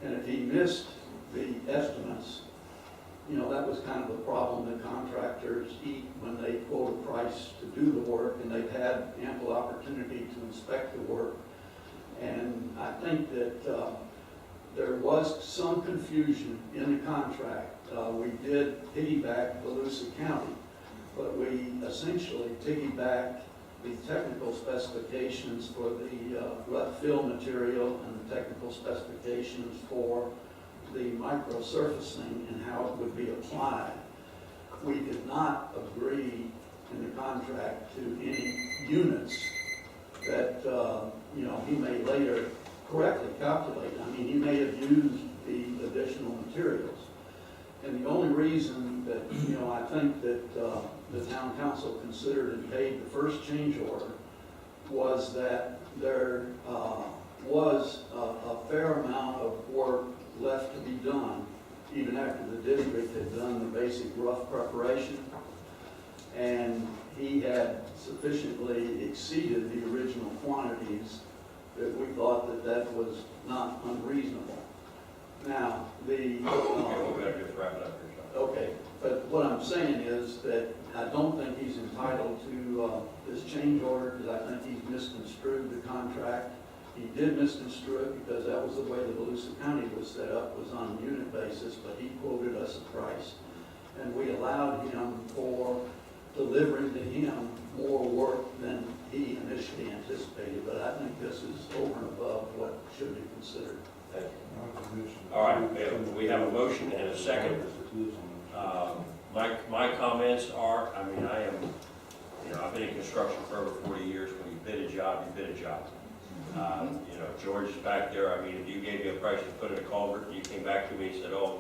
And if he missed the estimates, that was kind of a problem that contractors eat when they quote a price to do the work, and they've had ample opportunity to inspect the work. And I think that there was some confusion in the contract. We did piggyback Volusia County, but we essentially piggybacked the technical specifications for the rut fill material and the technical specifications for the microsurfacing and how it would be applied. We did not agree in the contract to any units that, he may later correctly calculate. I mean, he may have used the additional materials. And the only reason that, I think that the town council considered and paid the first change order was that there was a fair amount of work left to be done, even after the district had done the basic rough preparation. And he had sufficiently exceeded the original quantities that we thought that was not unreasonable. Now, Okay, we better just wrap it up here, Sean. okay, but what I'm saying is that I don't think he's entitled to this change order, because I think he's misconstrued the contract. He did misconstrue it because that was the way the Volusia County was set up, was on a unit basis, but he quoted us a price. And we allowed him for delivering to him more work than he initially anticipated, but I think this is over and above what should be considered. Thank you. All right, we have a motion and a second. My comments are, I am, I've been in construction for over 40 years. When you bid a job, you bid a job. George is back there. If you gave me a price to put in a culvert, and you came back to me and said, oh,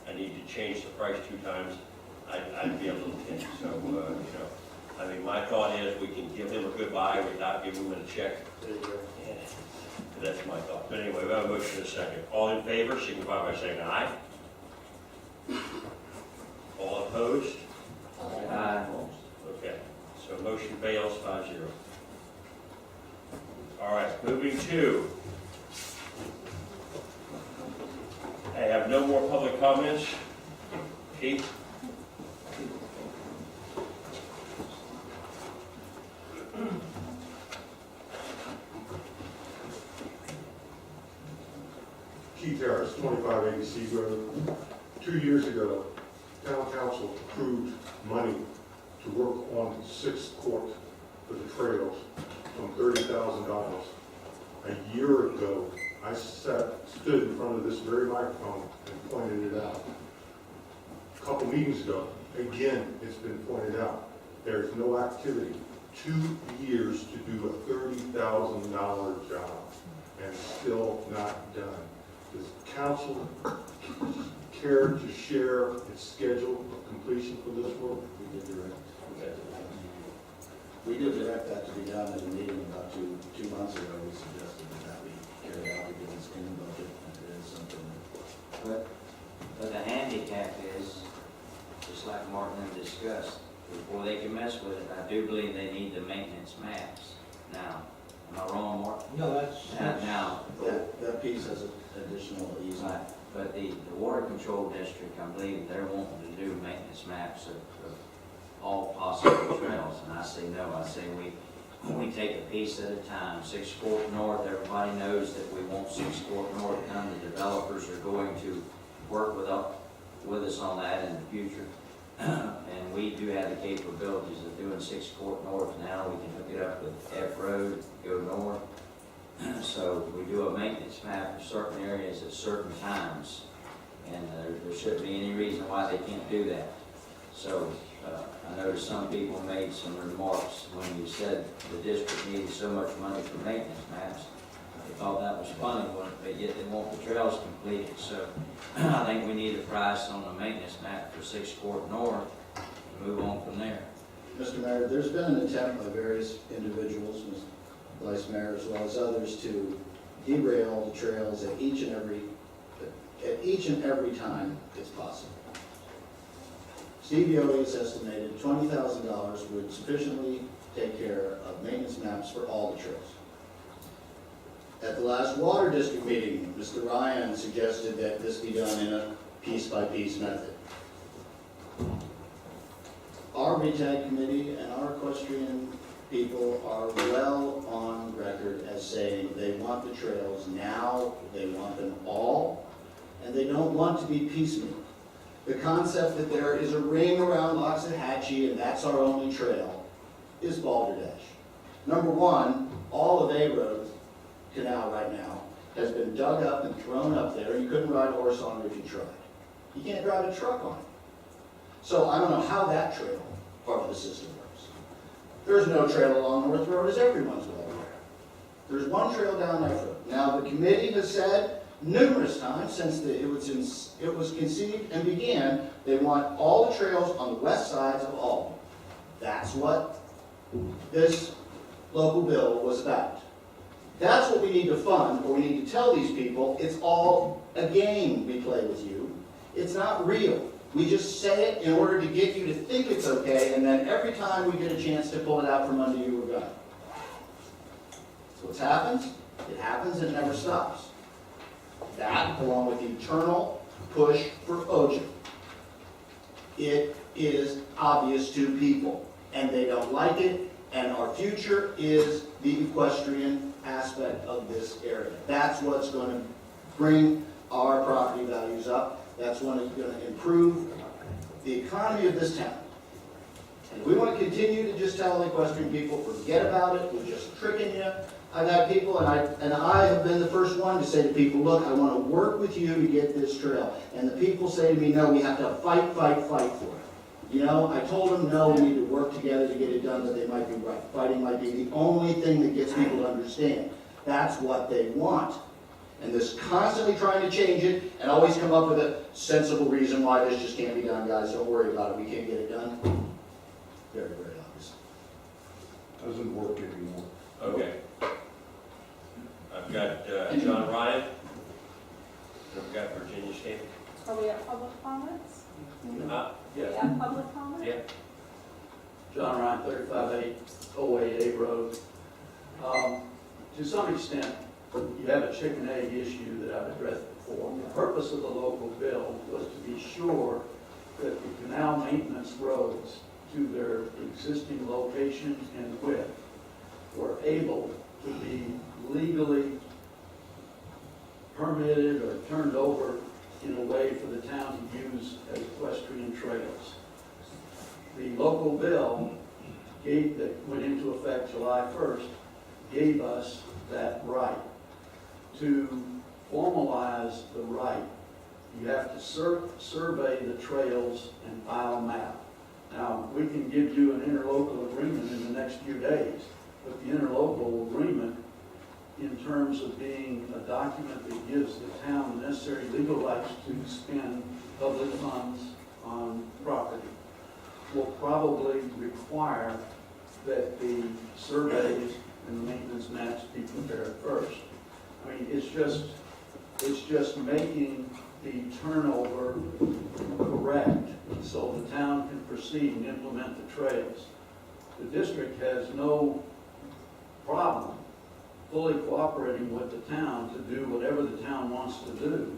I need to change the price 2 times, I'd be a little tense. So, my thought is we can give him a goodbye without giving him a check. Yeah. That's my thought. But anyway, we have a motion and a second. All in favor, signify by saying aye. All opposed? Aye. Okay, so motion fails 5-0. All right, moving to, I have no more public comments. Keith? Keith Harris, 2580 Sea Road. 2 years ago, town council approved money to work on 6th Court for the trails from $30,000. A year ago, I stood in front of this very microphone and pointed it out. A couple meetings ago, again, it's been pointed out. There's no activity. 2 years to do a $30,000 job and still not done. Does council care to share its schedule of completion for this work? We did direct that to be done in a meeting about two months ago. We suggested that be carried out because it's in the budget and it is something that But the handicap is, just like Martin had discussed, before they can mess with it, I do believe they need the maintenance maps. Now, am I wrong, Martin? No, that's, Now, That piece has an additional easement. right, but the water control district, I believe they're wanting to do maintenance maps of all possible trails, and I say no, I say we take a piece at a time. 6 Court North, everybody knows that we want 6 Court North done. The developers are going to work with us on that in the future. And we do have the capabilities of doing 6 Court North now. We can hook it up with F Road, go north. So we do a maintenance map for certain areas at certain times, and there shouldn't be any reason why they can't do that. So I noticed some people made some remarks when you said the district needed so much money for maintenance maps. They thought that was funny, but yet they want the trails completed. So I think we need a price on the maintenance map for 6 Court North and move on from there. Mr. Mayor, there's been an attempt by various individuals, Ms. Vice Mayor, as well as others, to derail the trails at each and every time it's possible. Steve Yoder has estimated $20,000 would sufficiently take care of maintenance maps for all the trails. At the last Water District meeting, Mr. Ryan suggested that this be done in a piece-by-piece method. Our RETAG committee and our equestrian people are well on record as saying they want the trails now, they want them all, and they don't want to be piecemeal. The concept that there is a ring around Loxahatchee and that's our only trail is balderdash. Number one, all of A Road Canal right now has been dug up and thrown up there. You couldn't ride a horse on it if you tried. You can't drive a truck on it. So I don't know how that trail part of the system works. There's no trail along North Road, as everyone's well aware. There's one trail down that road. Now, the committee has said numerous times since it was conceived and began, they want all the trails on the west sides of Albany. That's what this local bill was about. That's what we need to fund, or we need to tell these people, it's all a game we play with you. It's not real. We just say it in order to get you to think it's okay, and then every time we get a chance to pull it out from under you, we're done. So what happens? It happens and it never stops. That, along with the eternal push for OJA. It is obvious to people, and they don't like it, and our future is the equestrian aspect of this area. That's what's going to bring our property values up. That's what's going to improve the economy of this town. And if we want to continue to just tell the equestrian people, forget about it, we're just tricking you. I've had people, and I have been the first one to say to people, look, I want to work with you to get this trail. And the people say to me, no, we have to fight for it. You know, I told them, no, we need to work together to get it done, but they might be right. Fighting might be the only thing that gets people to understand. That's what they want. And this constantly trying to change it and always come up with a sensible reason why this just can't be done, guys. Don't worry about it. We can't get it done. Very, very obvious. Doesn't work anymore. Okay. I've got John Ryan. I've got Virginia Stamp. Are we at public comments? Yes. Yeah, public comments? Yeah. John Ryan, 35808 A Road. To some extent, you have a chicken-egg issue that I've addressed before. The purpose of the local bill was to be sure that the canal maintenance roads to their existing location and width were able to be legally permitted or turned over in a way for the town to use as equestrian trails. The local bill that went into effect July 1st gave us that right. To formalize the right, you have to survey the trails and file a map. Now, we can give you an interlocal agreement in the next few days, but the interlocal agreement, in terms of being a document that gives the town the necessary legal rights to spend public funds on property, will probably require that the surveys and the maintenance maps be prepared first. I mean, it's just making the turnover correct so the town can proceed and implement the trails. The district has no problem fully cooperating with the town to do whatever the town wants to do.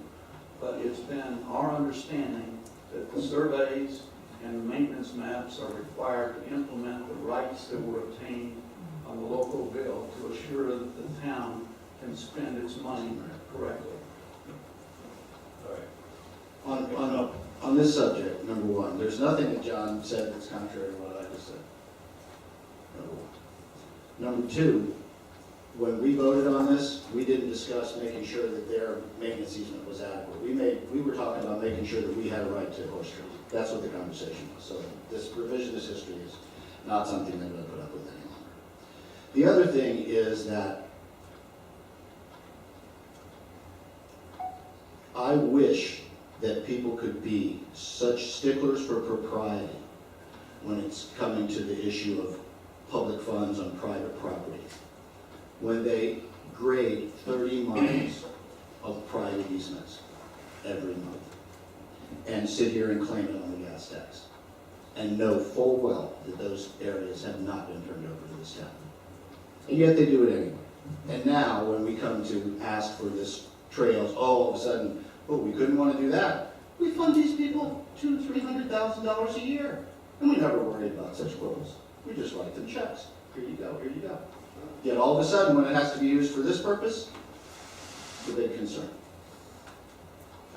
But it's been our understanding that the surveys and the maintenance maps are required to implement the rights that were obtained on the local bill to assure that the town can spend its money correctly. All right. On this subject, number one, there's nothing that John said that's contrary to what I just said. Number one. Number two, when we voted on this, we didn't discuss making sure that their maintenance easement was adequate. We were talking about making sure that we had a right to Horse Street. That's what the conversation was. So this revisionist history is not something that we'll put up with any longer. The other thing is that I wish that people could be such sticklers for propriety when it's coming to the issue of public funds on private property. When they grade 30 miles of private easements every month and sit here and claim it on the gas tax and know full well that those areas have not been turned over to this town. And yet they do it anyway. And now when we come to ask for this trails, all of a sudden, oh, we couldn't want to do that. We fund these people $200,000 to $300,000 a year. And we never worried about such quibbles. We just write them checks. Here you go, here you go. Yet all of a sudden, when it has to be used for this purpose, it's a big concern.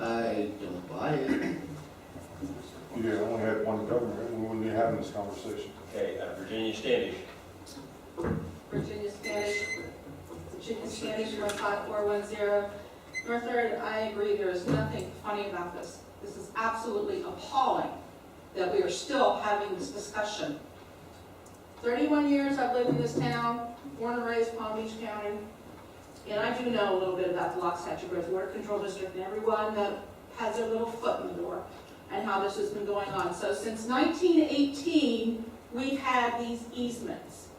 I don't buy it. Yeah, I only had one governor, and we wouldn't be having this conversation. Okay, Virginia Standish. Virginia Spanish, 15410. North Third, I agree, there is nothing funny about this. This is absolutely appalling that we are still having this discussion. 31 years I've lived in this town, born and raised Palm Beach County, and I do know a little bit about the Loxahatchee Grove Water Control District and everyone that has their little foot in the door and how this has been going on. So since 1918, we've had these easements.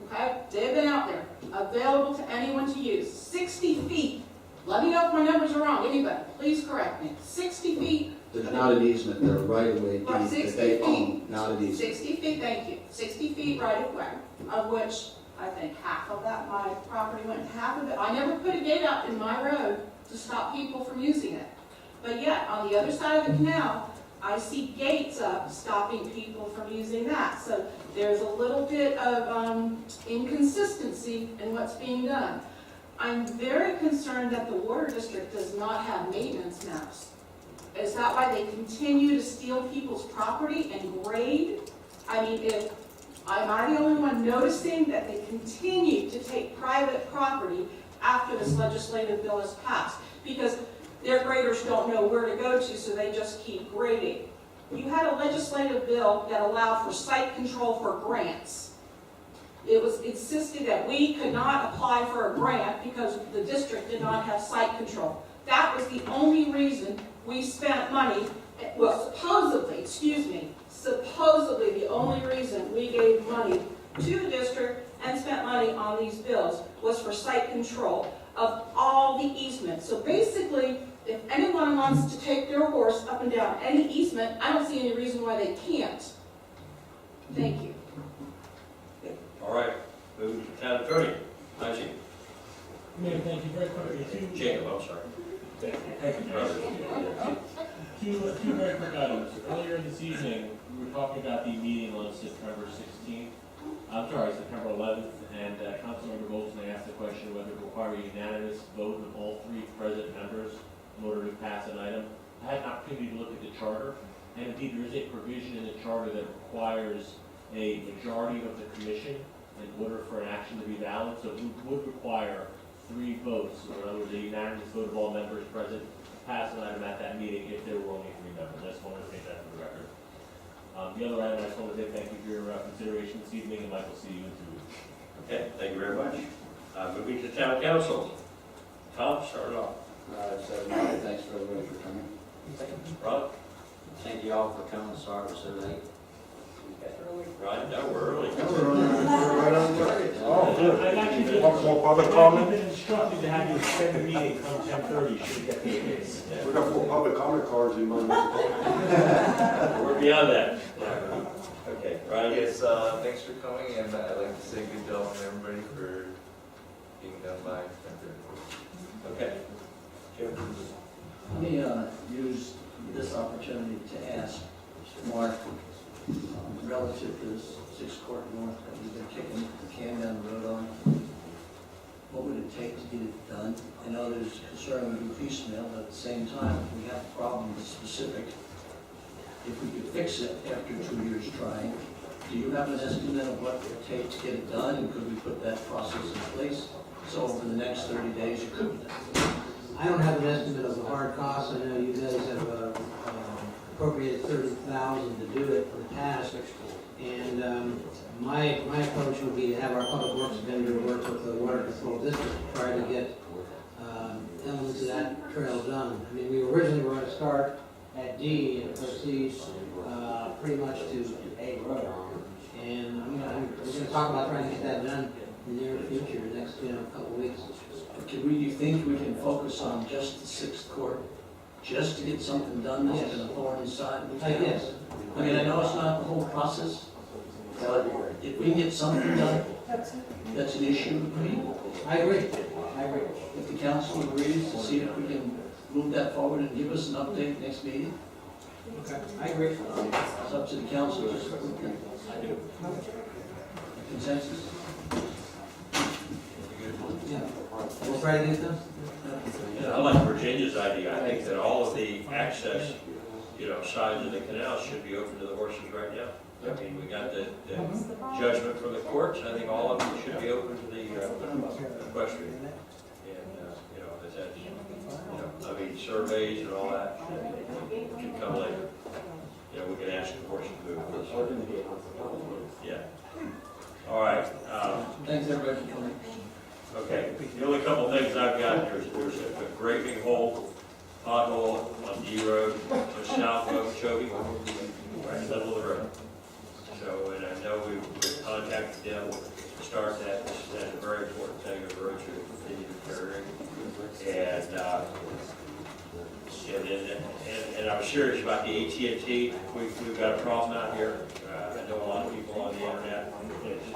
Okay, they've been out there, available to anyone to use. 60 feet. Let me know if my numbers are wrong. Anybody, please correct me. 60 feet. They're not an easement, they're right-of-way deed Right, that 60 they feet. own, not an easement. 60 feet, thank you. 60 feet right of way, of which I think half of that, my property went, half of it. I never put a gate up in my road to stop people from using it. But yet, on the other side of the canal, I see gates up stopping people from using that. So there's a little bit of inconsistency in what's being done. I'm very concerned that the water district does not have maintenance maps. Is that why they continue to steal people's property and grade? I mean, am I the only one noticing that they continue to take private property after this legislative bill is passed? Because their graders don't know where to go to, so they just keep grading. You had a legislative bill that allowed for site control for grants. It was insisted that we could not apply for a grant because the district did not have site control. That was the only reason we spent money, well, supposedly the only reason we gave money to the district and spent money on these bills was for site control of all the easements. So basically, if anyone wants to take their horse up and down any easement, I don't see any reason why they can't. Thank you. All right, moving to town attorney. Nancy. Mayor, thank you very quickly. Jacob, I'm sorry. Thank you. Two very quick items. Earlier this evening, we were talking about the meeting on September 11th, and Councilmember Goldston asked the question whether it required a unanimous vote of all three present members in order to pass an item. I had an opportunity to look at the charter, and indeed there is a provision in the charter that requires a majority of the commission in order for an action to be valid, so it would require 3 votes, or in other words, a unanimous vote of all members present to pass an item at that meeting if there were only 3 members. I just wanted to make that for the record. The other item, I just wanted to say thank you for your consideration this evening, and Michael, see you in 2 weeks. Okay, thank you very much. Moving to town council. Tom, start it off. Thanks for everybody for coming. Ron? Thank you all for coming, sorry it was so late. Right, no, we're early. Right on target. I've actually been, Want more public comment? I've been instructed to have you extend the meeting come 10:30, should get the case. We got 4 public comment cards in mind. We're beyond that. Okay, Ryan? Yes, thanks for coming, and I'd like to say good job on everybody for being done by 10:30. Okay. Jim? Let me use this opportunity to ask Mark, relative to this 6th Court North that we've been kicking the can down the road on, what would it take to get it done? I know there's concern we do piecemeal, but at the same time, if we have a problem that's specific, if we could fix it after 2 years trying, do you have an estimate of what it would take to get it done, and could we put that process in place? So over the next 30 days, it could be done. I don't have an estimate of the hard costs. I know you guys have appropriated $30,000 to do it for the task. And my approach would be to have our public works vendor work with the water control district to try to get elements of that trail done. I mean, we originally were going to start at D and proceed pretty much to A Road. And we're going to talk about trying to get that done in the near future, the next couple of weeks. Do you think we can focus on just the 6th Court, just to get something done that's been a thorn inside? Yes. I mean, I know it's not the whole process, but if we can get something done, that's an issue. I agree. If the council agrees, to see if we can move that forward and give us an update next meeting, Okay. I agree. it's up to the council. Just consensus? Yeah. We'll try to get them. Yeah, I like Virginia's idea. I think that all of the access, sides of the canal should be open to the horses right now. I mean, we got the judgment from the courts. I think all of them should be open to the equestrian. And, I mean, surveys and all that can come later. We can ask the horse to move. Yeah. All right. Thanks, everybody, for coming. Okay, the only couple things I've got, there's a great big hole, pothole on D Road, just south of Okeechobee, right in the middle of the road. So, and I know we've contacted them to start that. That's a very important thing, the road should continue to carry. And I'm serious about the AT&T. We've got a problem out here. I know a lot of people on the internet. It's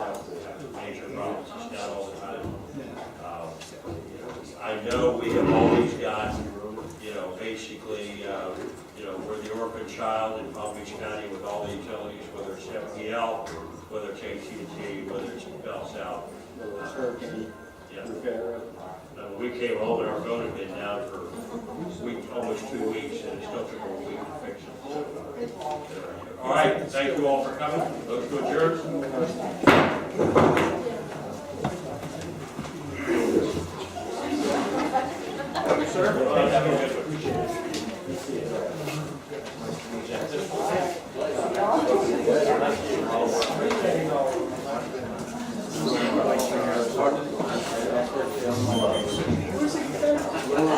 major problems. It's down all the time. I know we have always got, basically, we're the orphan child in Palm Beach County with all the utilities, whether it's FPL, whether it's AT&T, whether it's Bell South. Yeah. We came home and our phone had been down for almost 2 weeks, and it still took a week to fix it. All right, thank you all for coming. Those to adjourn. Sir, have a good Well,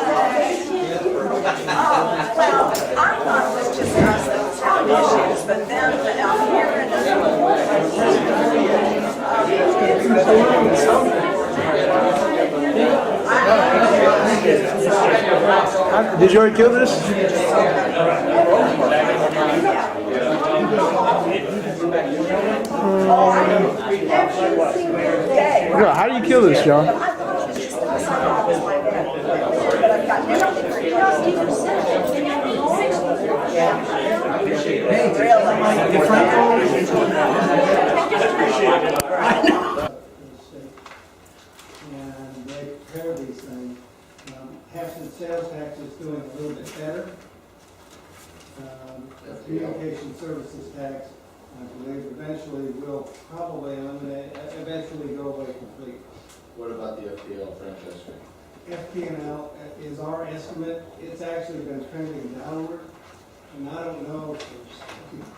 I thought it was just us that was having issues, but then out here in Did you already kill this? How do you kill this, John? And they prepare these things. Hampton sales tax is doing a little bit better. Communication services tax, I believe, eventually will probably eventually go away completely. What about the FPL franchise fee? FP&L is our estimate. It's actually been trending downward. And I don't know,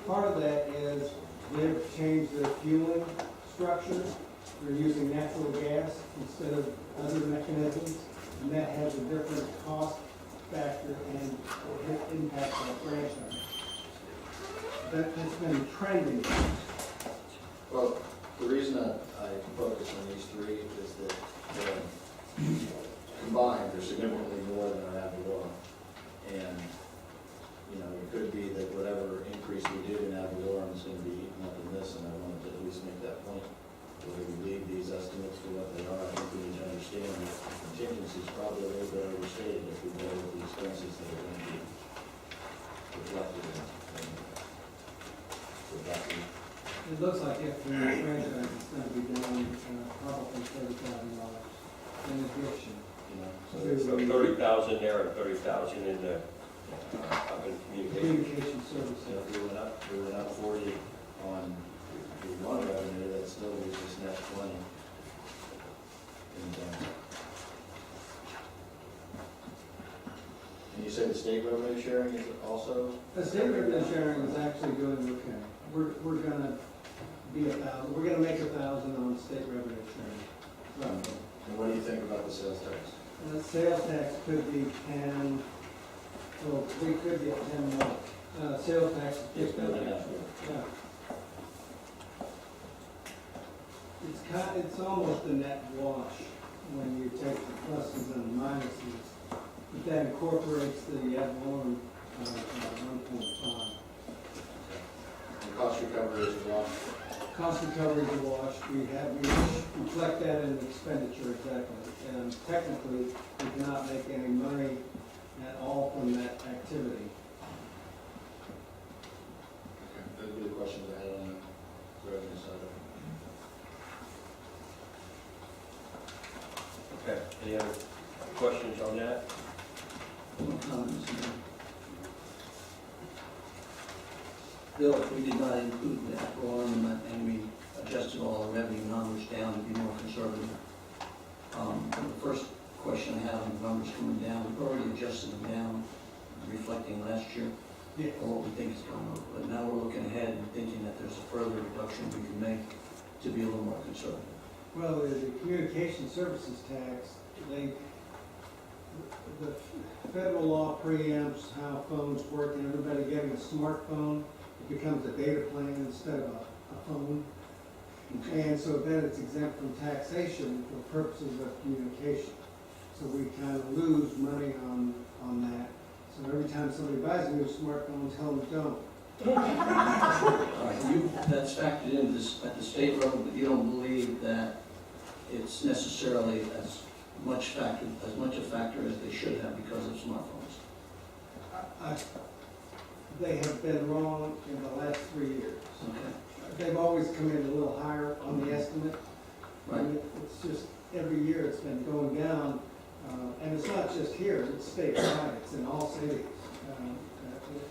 part of that is they've changed their fueling structure. They're using natural gas instead of other mechanisms, and that has a different cost factor and impact on franchise. that's been trending. Well, the reason that I focus on these three is that they're combined, they're significantly more than our ad valorem. And, you know, it could be that whatever increase we did in ad valorem is gonna be eaten up in this, and I wanted to at least make that point. Whether we leave these estimates for what they are, I think we need to understand that the contingency is probably a little bit overstated if we go with the expenses that are gonna be reflected in reflected. It looks like if the franchise is gonna be down, probably $30,000 in addition. You know, So 30,000 there and 30,000 in the, up in communication. Communication So services. if we went up 40 on the one revenue, that still leaves us net 20. And you said the state revenue sharing is also? The state revenue sharing is actually doing okay. We're gonna be 1,000, we're gonna make 1,000 on state revenue sharing. And what do you think about the sales tax? And the sales tax could be 10, well, we could get 10 more. Sales tax is It's building up. Yeah. It's almost a net wash when you take the pluses and the minuses, but that incorporates the ad valorem 1.5. And cost recovery is a wash. Cost recovery is a wash. We reflect that in the expenditure exactly. And technically, we cannot make any money at all from that activity. Okay, those would be the questions I had on the revenue side of it. Okay, any other questions on that? No comments. Bill, if we did not include that valorem and we adjusted all the revenue numbers down to be more conservative, the first question I have on the numbers coming down, we've already adjusted them down, reflecting last year, or what we think is going on. But now we're looking ahead and thinking that there's a further reduction we can make to be a little more conservative. Well, the communication services tax, the federal law preempts how phones work, and everybody getting a smartphone, it becomes a data plan instead of a phone. And so then it's exempt from taxation for purposes of communication. So we kind of lose money on that. So every time somebody buys a new smartphone, tell them don't. All right, that's factored in this at the state level, but you don't believe that it's necessarily as much a factor as they should have because of smartphones. They have been wrong in the last 3 years. Okay. They've always come in a little higher on the estimate. Right. And it's just, every year it's been going down, and it's not just here, it's statewide, it's in all cities.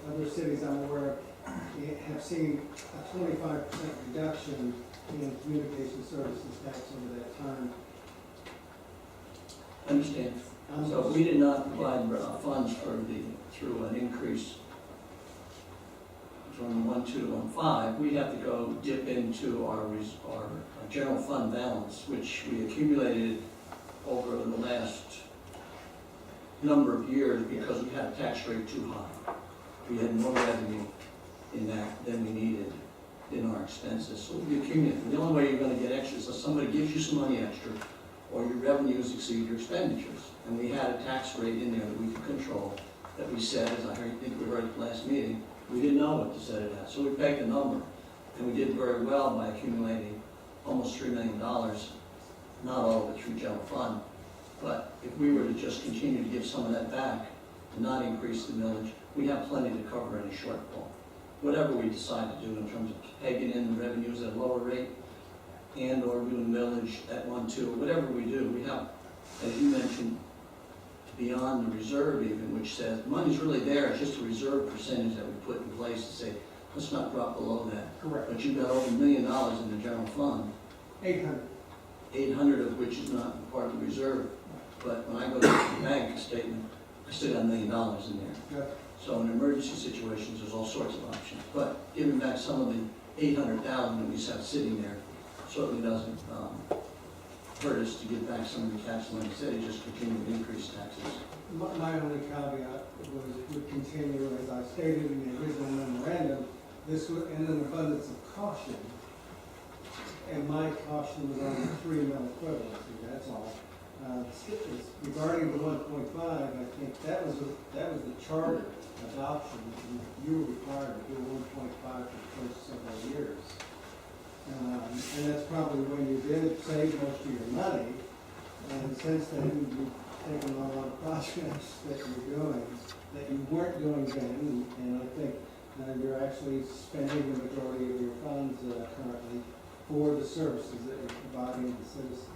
Other cities I'm aware of have seen a 25% reduction in communication services tax over that time. Understand. So if we did not provide funds through an increase from 1.2 to 1.5, we'd have to go dip into our general fund balance, which we accumulated over the last number of years because we had a tax rate too high. We had more revenue in that than we needed in our expenses, so we accumulated. The only way you're going to get extra is if somebody gives you some money extra, or your revenues exceed your expenditures. And we had a tax rate in there that we could control, that we said, as I think we heard at the last meeting, we didn't know what to set it at. So we pegged a number, and we did very well by accumulating almost $3 million, not all of it through general fund. But if we were to just continue to give some of that back and not increase the millage, we have plenty to cover any shortfall. Whatever we decide to do in terms of pegging in the revenues at a lower rate and or doing millage at 1.2, whatever we do, we have, as you mentioned, beyond the reserve even, which says money's really there, it's just a reserve percentage that we put in place to say, let's not drop below that. Correct. But you've got over $1 million in the general fund. 800. 800 of which is not part of the reserve. But when I go to the bank statement, I still got $1 million in there. Yep. So in emergency situations, there's all sorts of options. But giving back some of the 800,000 that we just have sitting there certainly doesn't hurt us to give back some of the tax money. Instead, it just continue to increase taxes. My only caveat was it would continue, as I stated in the original memorandum, this was in an abundance of caution, and my caution was on the 3 mil equivalency, that's all. Regarding the 1.5, I think that was the charter adoption. You were required to do 1.5 for the first several years. And that's probably when you did save most of your money. And since then, you've taken on a lot of projects that you're doing, that you weren't doing then. And I think you're actually spending the majority of your funds currently for the services that you're providing to citizens.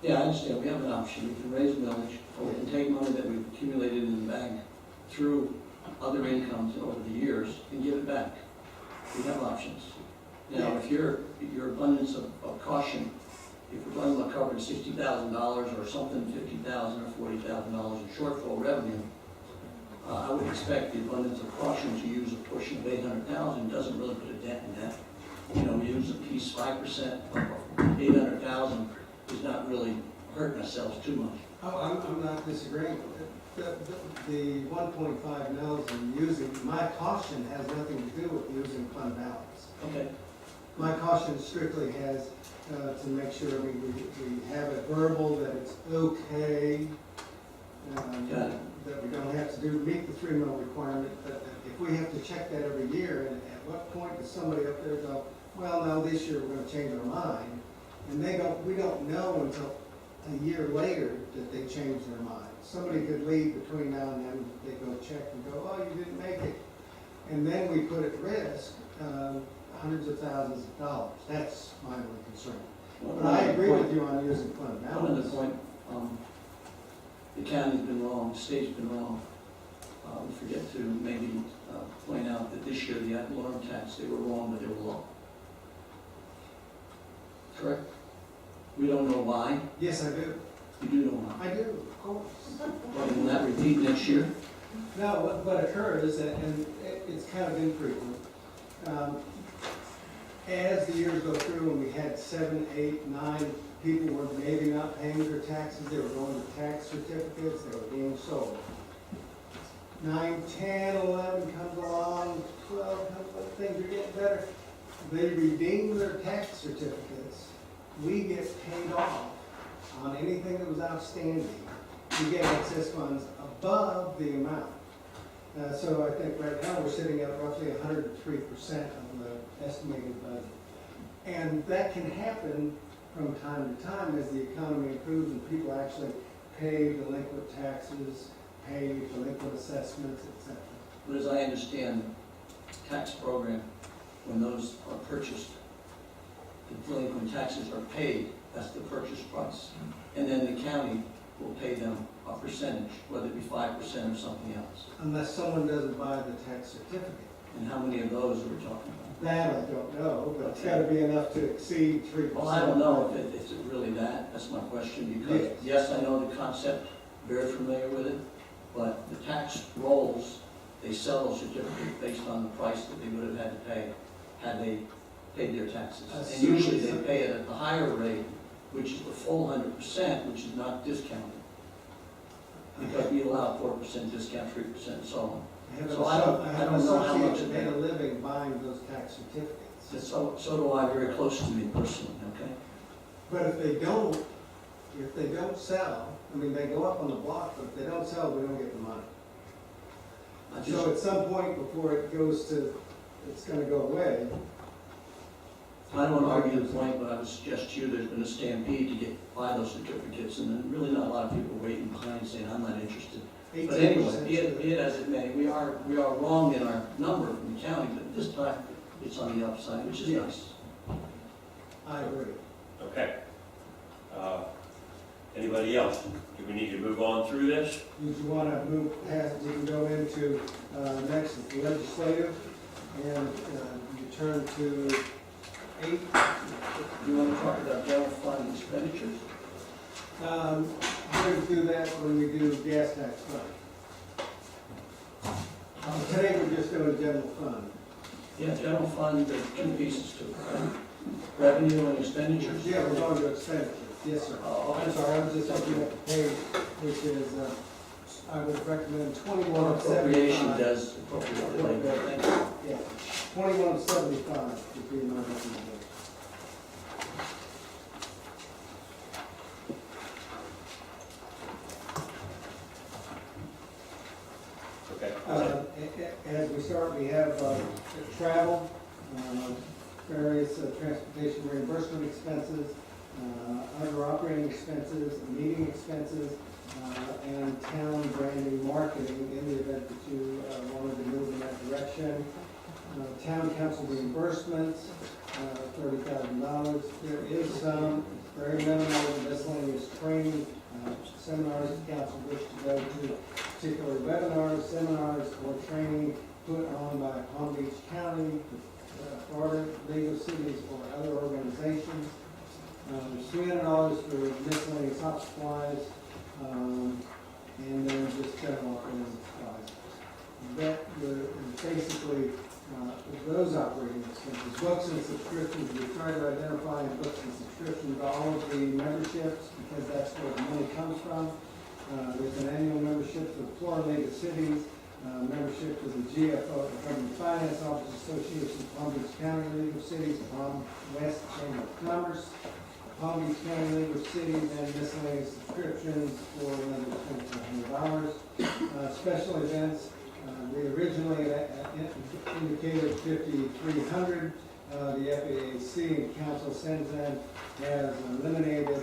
Yeah, I understand, we have an option, we can raise millage, or we can take money that we've accumulated in the bank through other incomes over the years and give it back. We have options. Now, if your abundance of caution, if we're talking about covering $60,000 or something, $50,000 or $40,000 in shortfall revenue, I would expect the abundance of caution to use a portion of $800,000 doesn't really put a dent in that. You know, we use a piece 5% of $800,000 is not really hurting ourselves too much. Oh, I'm not disagreeing. The 1.5 mils I'm using, my caution has nothing to do with using fund balance. Okay. My caution strictly has to make sure we have it verbal, that it's okay, Got it. that we don't have to meet the 3 mil requirement, but if we have to check that every year, and at what point does somebody up there go, well, no, this year we're gonna change our mind, and we don't know until a year later that they change their mind. Somebody could leave between now and then, they go check and go, oh, you didn't make it. And then we put at risk hundreds of thousands of dollars. That's my only concern. But I agree with you on using fund balance. One other point, the county's been wrong, the state's been wrong. We forget to maybe point out that this year the ad valorem tax, they were wrong, but they were wrong. Correct? We don't know why. Yes, I do. You do know why. I do, of course. Well, will that repeat next year? No, what occurs, and it's kind of infrequent, as the years go through and we had 7, 8, 9 people were maybe not paying their taxes, they were going to tax certificates, they were being sold. 9, 10, 11 comes along, 12 comes along, things are getting better. They redeem their tax certificates, we get paid off on anything that was outstanding. We get excess funds above the amount. So I think right now we're sitting at roughly 103% of the estimated budget. And that can happen from time to time as the economy improves and people actually pay delinquent taxes, pay delinquent assessments, etc. But as I understand, tax program, when those are purchased, the delinquent taxes are paid, that's the purchase price. And then the county will pay them a percentage, whether it be 5% or something else. Unless someone doesn't buy the tax certificate. And how many of those are we talking about? That I don't know, but it's got to be enough to exceed 3%. Well, I don't know if it's really that, that's my question, because yes, I know the concept, very familiar with it, but the tax rolls, they sell those certificates based on the price that they would have had to pay had they paid their taxes. And usually they pay it at the higher rate, which is the full 100%, which is not discounted. Because we allow 4% discount, 3%, and so on. So I don't know how much of made a that. living buying those tax certificates. So do I, very close to me personally, okay? But if they don't sell, I mean, they go up on the block, but if they don't sell, we don't get the money. I just, So at some point before it goes to, it's gonna go away. I don't want to argue the point, but I would suggest to you there's been a stampede to buy those certificates, and then really not a lot of people waiting behind saying, I'm not interested. But anyway, be it as it may, we are wrong in our number from the county, but this time it's on the upside, which is nice. I agree. Okay. Anybody else? Do we need to move on through this? Did you want to move past, we can go into, next is legislative, and you turn to 8. You want to talk about general fund expenditures? We're going to do that when we do gas tax fund. Today we're just doing general fund. Yeah, general fund, there's 2 pieces to it, right? Revenue and expenditures? Yeah, we're going to expenditures, yes, sir. Oh, I'm sorry, I'm just looking at the page, which is I would recommend 21 of Appropriation 75. does appropriate the thing. Yeah, 21 of 75 would be my recommendation. Okay. As we start, we have travel, various transportation reimbursement expenses, other operating expenses, meeting expenses, and town branding marketing in the event that you wanted to move in that direction. Town council reimbursements, $30,000. There is some very minimal miscellaneous training, seminars the council wish to go to, particular webinars, seminars, or training put on by Palm Beach County, Florida, League of Cities, or other organizations. $300 for miscellaneous office supplies, and then just general operating supplies. That basically those operating expenses, books and subscriptions. We try to identify in books and subscriptions all of the memberships because that's where the money comes from. There's an annual membership to the Florida League of Cities, membership to the GFO, the Government Finance Office Association, Palm Beach County League of Cities, Palm West Chamber of Commerce, Palm Beach County League of Cities, and miscellaneous subscriptions for another $2,500. Special events, we originally indicated $5,300. The FAAC and Council since then has eliminated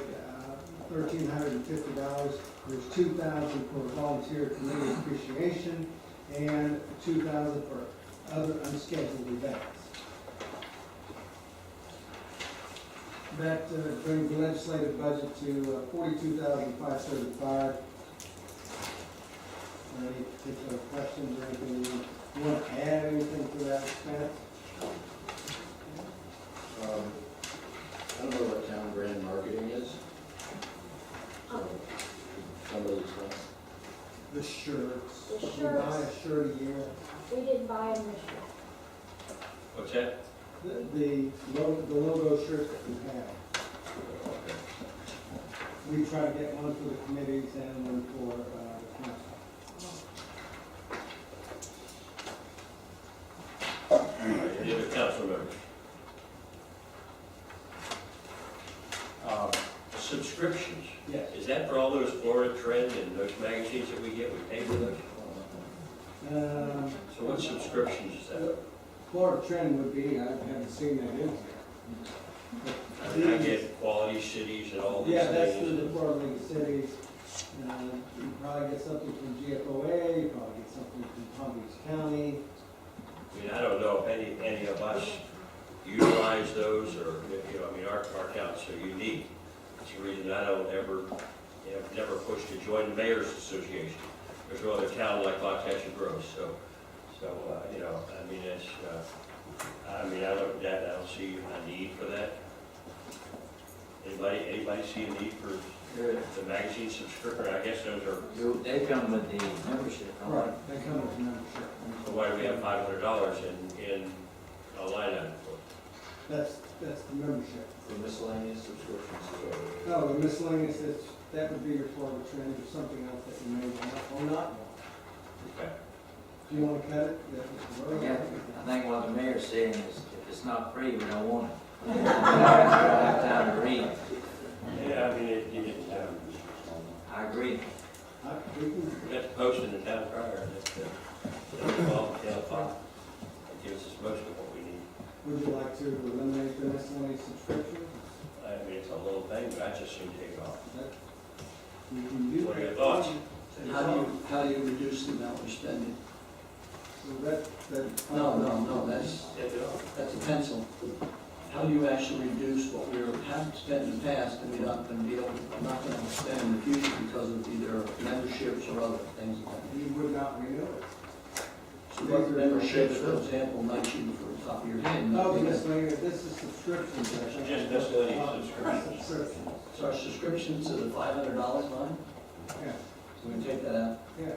$1,350. There's $2,000 for volunteer committee appreciation and $2,000 for other unscheduled events. That brings the legislative budget to $42,535. Any particular questions or anything you want to add anything to that expense? I don't know what town brand marketing is. So, somebody's expense. The shirts. The We buy a shirts. shirt a year. We didn't buy them this year. What's that? The logo shirt that we have. We try to get one for the committees and one for the council. Any other council members? Subscriptions, Yes. is that for all those Florida Trend and those magazines that we get, we pay for those? So what subscriptions is that? Florida Trend would be, I haven't seen that in I mean, I get Quality Cities and all these Yeah, that's through things. the Florida League of Cities. You probably get something from GFOA, you probably get something from Palm Beach County. I mean, I don't know if any of us utilize those or, you know, I mean, our town's so unique. It's the reason I don't ever, never push to join the Mayor's Association. There's no other town like Lockhatchee Grove, so, you know, I mean, it's, I look at that, I don't see a need for that. Anybody see a need for the magazine subscription? I guess those are, They come with the membership. don't they? Right, they come with membership. so why do we have $500 in a line item for it? That's the membership. For miscellaneous subscriptions. No, the miscellaneous, that would be your Florida Trend or something else that you may want or not want. Okay. Do you want to cut it? Yeah, Mr. Burrow? Yeah, I think what the mayor's saying is, if it's not free, we don't want it. We don't have time to read. Yeah, I mean, I agree. We can, we have to post in the town crier, that's 12, 10 o'clock. It gives us most of what we need. would you like to eliminate the miscellaneous subscription? I mean, it's a little thing, but I just soon take it off. We can do What are your that. thoughts? How do you reduce the amount we're spending? So that. No, that's a pencil. How do you actually reduce what we have spent in the past and we're not gonna spend in the future because of either memberships or other things like that? You would not renew it. So what memberships, for example, might you, for the top of your head? No, the miscellaneous, this is subscriptions. I think. Just miscellaneous subscriptions. Subscriptions, So our subscriptions to the $500 line, yeah, so we can take that out. yeah.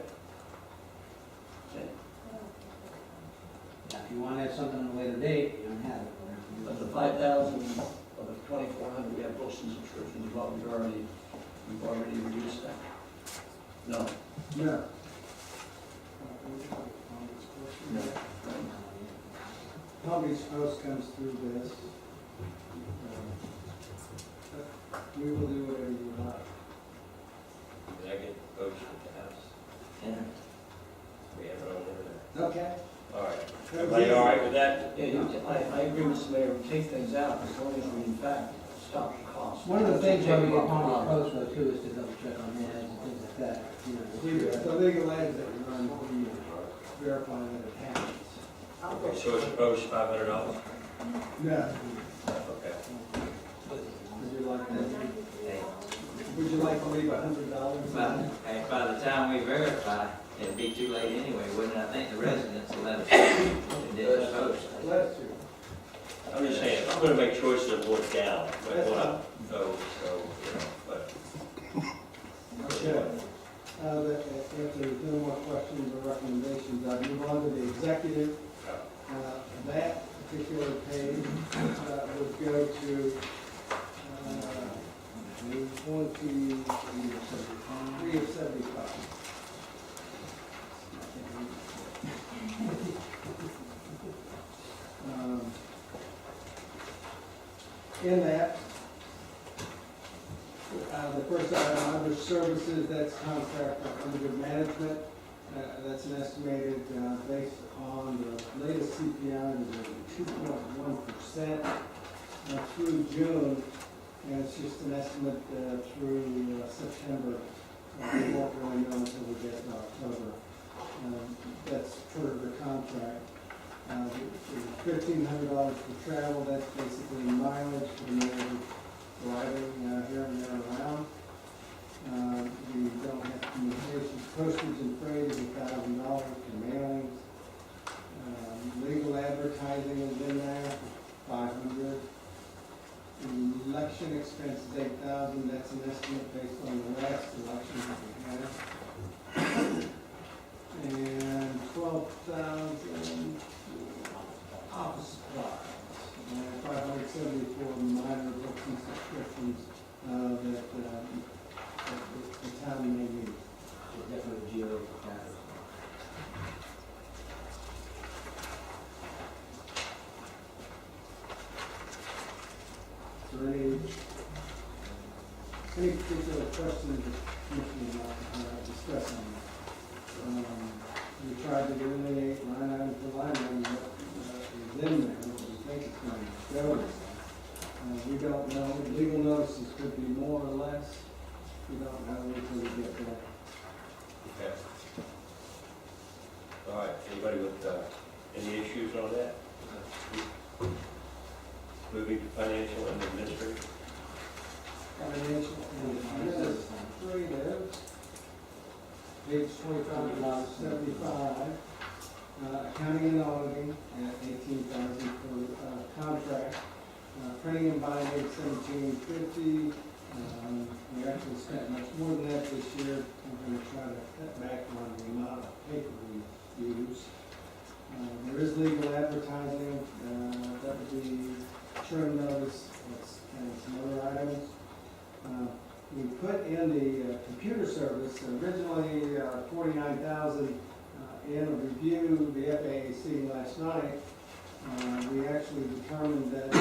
Okay. Now, if you want to have something on a later date, you don't have it. But the 5,000 of the 2,400 we have books and subscriptions, what we've already reduced that. No. No, Palm Beach Post comes through this. We will do whatever you like. Did I get votes at the house? We have it on internet. Okay? All right. Everybody all right with that? Yeah, I agree with the mayor, we take things out as long as we in fact stop the cost. One of the things when we get Palm Beach Post though too is to double check on ads and things like that, you know. The legal ads that we run, we verify that it happens. Okay, so it's supposed $500? No. Okay. Would you like that? Would you like to leave $100? By the time we verify, it'd be too late anyway, wouldn't it? I think the residents will let us did the post. Bless you. I'm just saying, I'm gonna make choices of what's down, but what up, so, you know, but. Okay. If there's no more questions or recommendations, I'll move on to the executive. That particular page would go to 23 of 75. In that, the first item under services, that's contract under management. That's an estimated, based on the latest CPI, is 2.1% through June, and it's just an estimate through September. We won't really know until we get to October. That's per the contract. $1,500 for travel, that's basically mileage for the driving here and there around. We don't have communications, postage and freight is $1,000 for mailings. Legal advertising is in there, $500. Election expense is $8,000, that's an estimate based on the last election that we had. And $12,000 office supplies, and $574 minor books and subscriptions that the town may need. Definitely geo for that. So any particular questions that Commissioner want to discuss on that? We tried to delineate line item for line item what is in there, what we think it's going to go. We don't know, legal notices could be more or less, we don't know until we get there. Okay. All right, anybody with any issues on that? Moving to financial and administrative. Financial and administrative, page 25, 75, accounting and auditing at $18,000 for contract. Printing and binding, $17.50. We actually spent much more than that this year. We're going to try to cut back on the amount of paper we use. There is legal advertising, that would be term notice, and some other items. We put in the computer service, originally $49,000 in a review, the FAAC last night. We actually determined that a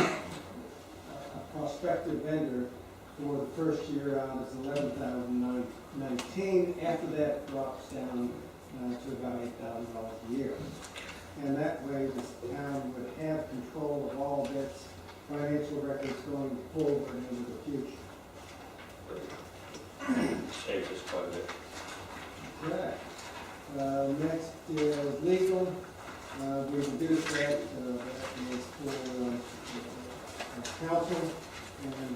prospective vendor for the first year out is $11,919. After that drops down to about $8,000 a year. And that way the town would have control of all of its financial records going forward into the future. Saves us quite a bit. Correct. Next is legal. We reduced that, is for council, and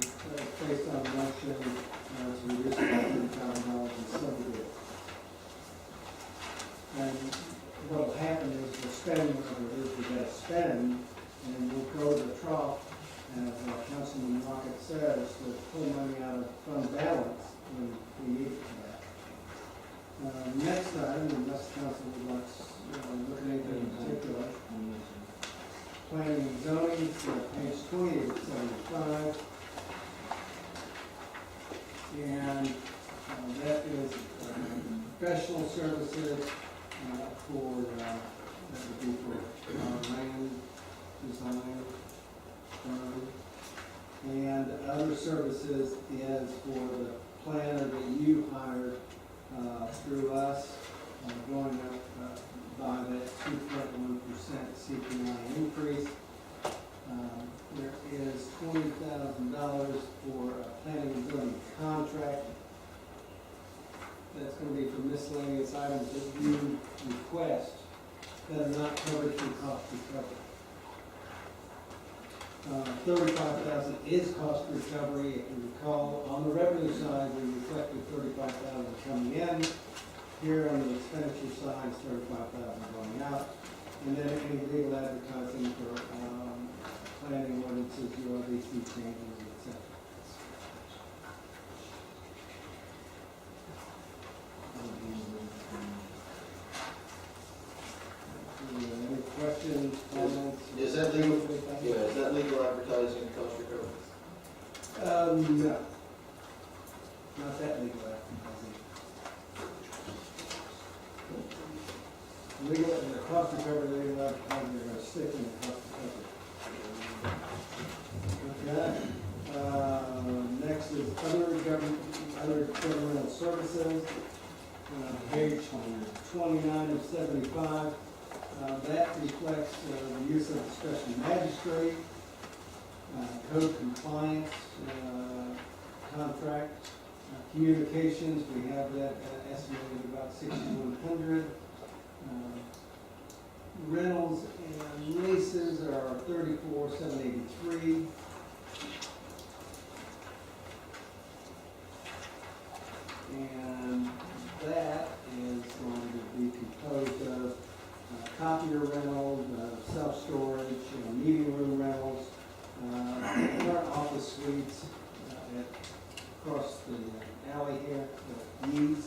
based on the motion, to reduce it by $30,000 in civil bill. And what will happen is we'll spend whatever it is we gotta spend, and we'll go to the trough, as Councilman Rocket says, to pull money out of fund balance when we need it for that. Next item, unless council would like to look at anything in particular, planning and zoning, page 20 of 75. And that is professional services for, that would be for land design firm. And other services is for the planner that you hired through us, going up by that 2.1% CPI increase. There is $20,000 for a planning and zoning contract. That's going to be for miscellaneous items that you request that are not covered through cost recovery. $35,000 is cost recovery. If you recall, on the revenue side, we reflected $35,000 coming in. Here on the expenditure side, it's $35,000 going out. And then any legal advertising for planning ordinances, URBC changes, etc. Any questions, comments? Is that legal? Yeah, is that legal advertising and cost recovery? No. Not that legal advertising. Legal, the cost recovery, legal advertising, are going to stick in the cost recovery. Okay. Next is other governmental services, page 29 of 75. That reflects the use of the special magistrate, code compliance, contract, communications, we have that estimated about 6,100. Rentals and leases are 34,783. And that is going to be composed of copier rentals, self-storage, meeting room rentals, current office suites across the alley here, the E's,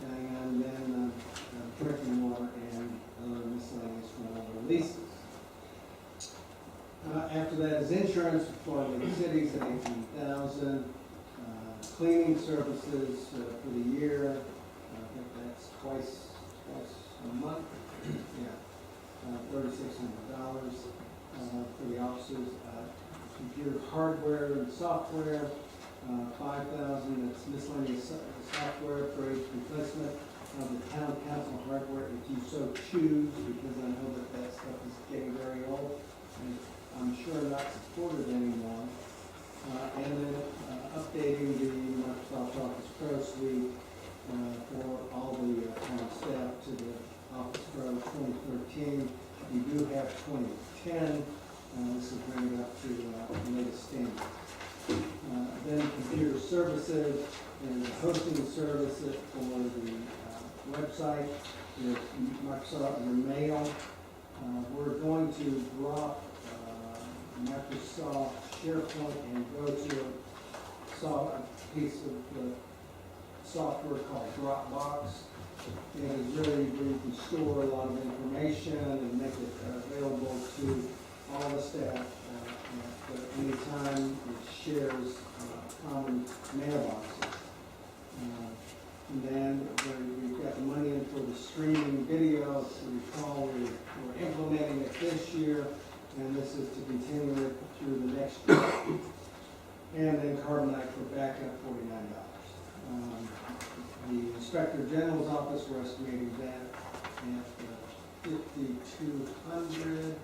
and then drinking water and other miscellaneous rental leases. After that is insurance for the cities at 18,000. Cleaning services for the year, I think that's twice a month. Yeah, $3,600 for the offices. Computer hardware and software, $5,000. That's miscellaneous software for each replacement of the town council hardware, if you so choose, because I know that stuff is getting very old and I'm sure not supported anymore. And then updating the Microsoft Office Pro suite for all the town staff to the Office Pro 2013. We do have 2010. This will bring it up to the latest standard. Then computer services and hosting services for the website. There's Microsoft Mail. We're going to drop Microsoft SharePoint and go to a piece of software called Dropbox. And it's really where you can store a lot of information and make it available to all the staff at any time. It shares common mailboxes. And then we've got the money in for the streaming video. If you recall, we're implementing it this year, and this is to continue it through the next year. And then Carbonite for backup, $49. The Inspector General's office, we're estimating that at $5,200.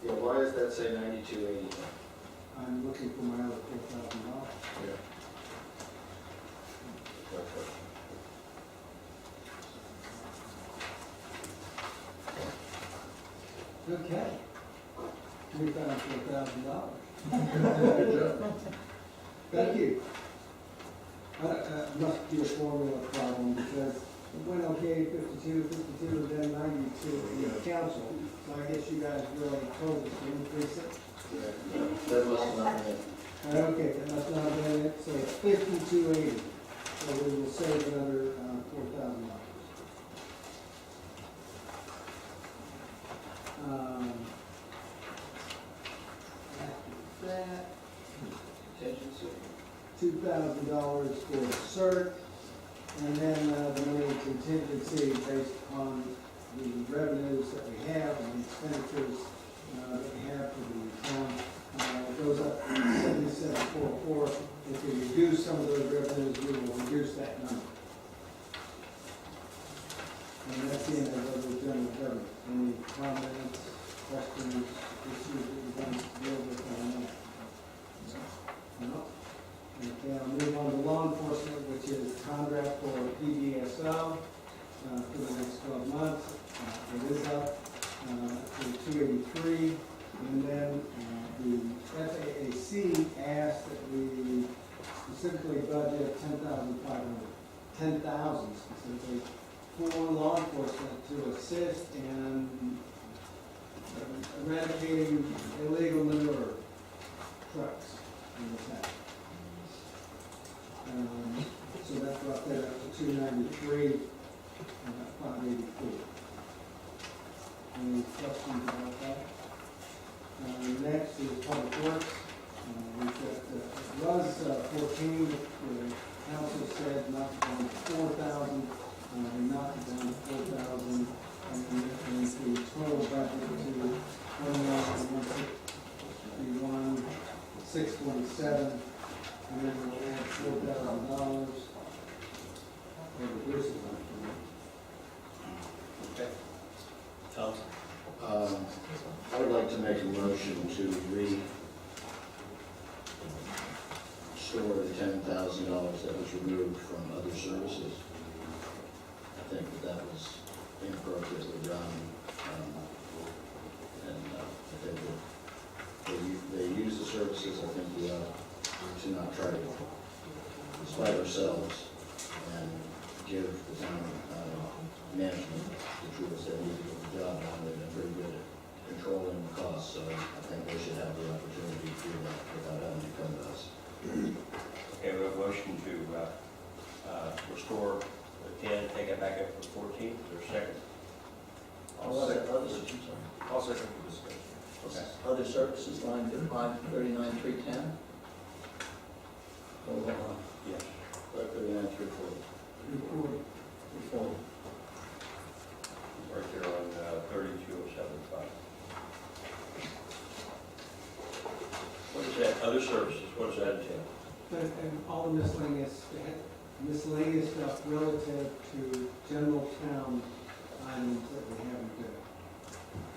And why does that say 9280? I'm looking for my other $4,000. Yeah. Okay. We found $4,000. Good job. Thank you. Must be a formula problem because it went okay, 52, and then 92 in the council. So I guess you guys really told us to increase it. Yeah, that must have not been it. Okay, that must not have been it. So it's 5280. So we will save another $4,000. After that, Contingency. $2,000 for CERT, And then the money contingency based upon the revenues that we have and the expenditures that we have for the town, goes up to 7744. If we reduce some of those revenues, we will reduce that number. And that's the end of the general government. Any comments, questions, issues that you want to deal with on that? No? Okay, I'll move on to law enforcement, which is contract for PDSO for the next 12 months. It is up to 283. And then the FAAC asked that we specifically budget 10,000 specifically for law enforcement to assist in eradicating illegal manure trucks in the town. So that brought that up to 293, 584. Any questions about that? Next is public works. We've got, it was 14, the council said knock it down to 4,000. We knocked it down to 4,000, and the total budget to 1,161,627, and then we'll add $4,000 for the Bruce's. Okay. Tom? I would like to make a motion to restore the $10,000 that was removed from other services. I think that was inappropriately done. I think that they use the services. I think we ought to not try to spite ourselves and give the town management the tools they need to get the job done. They've been pretty good at controlling the costs, so I think they should have the opportunity to do that without having to come to us. Okay, we have a motion to restore the 10, take it back up to 14. Is there a second? I'll second for discussion. Okay. Other services, line 539,310. Hold on. Yes. 539,340. Reform. Right there on 32075. What is that? Other services, what does that entail? And all the miscellaneous stuff relative to general town items that we haven't done.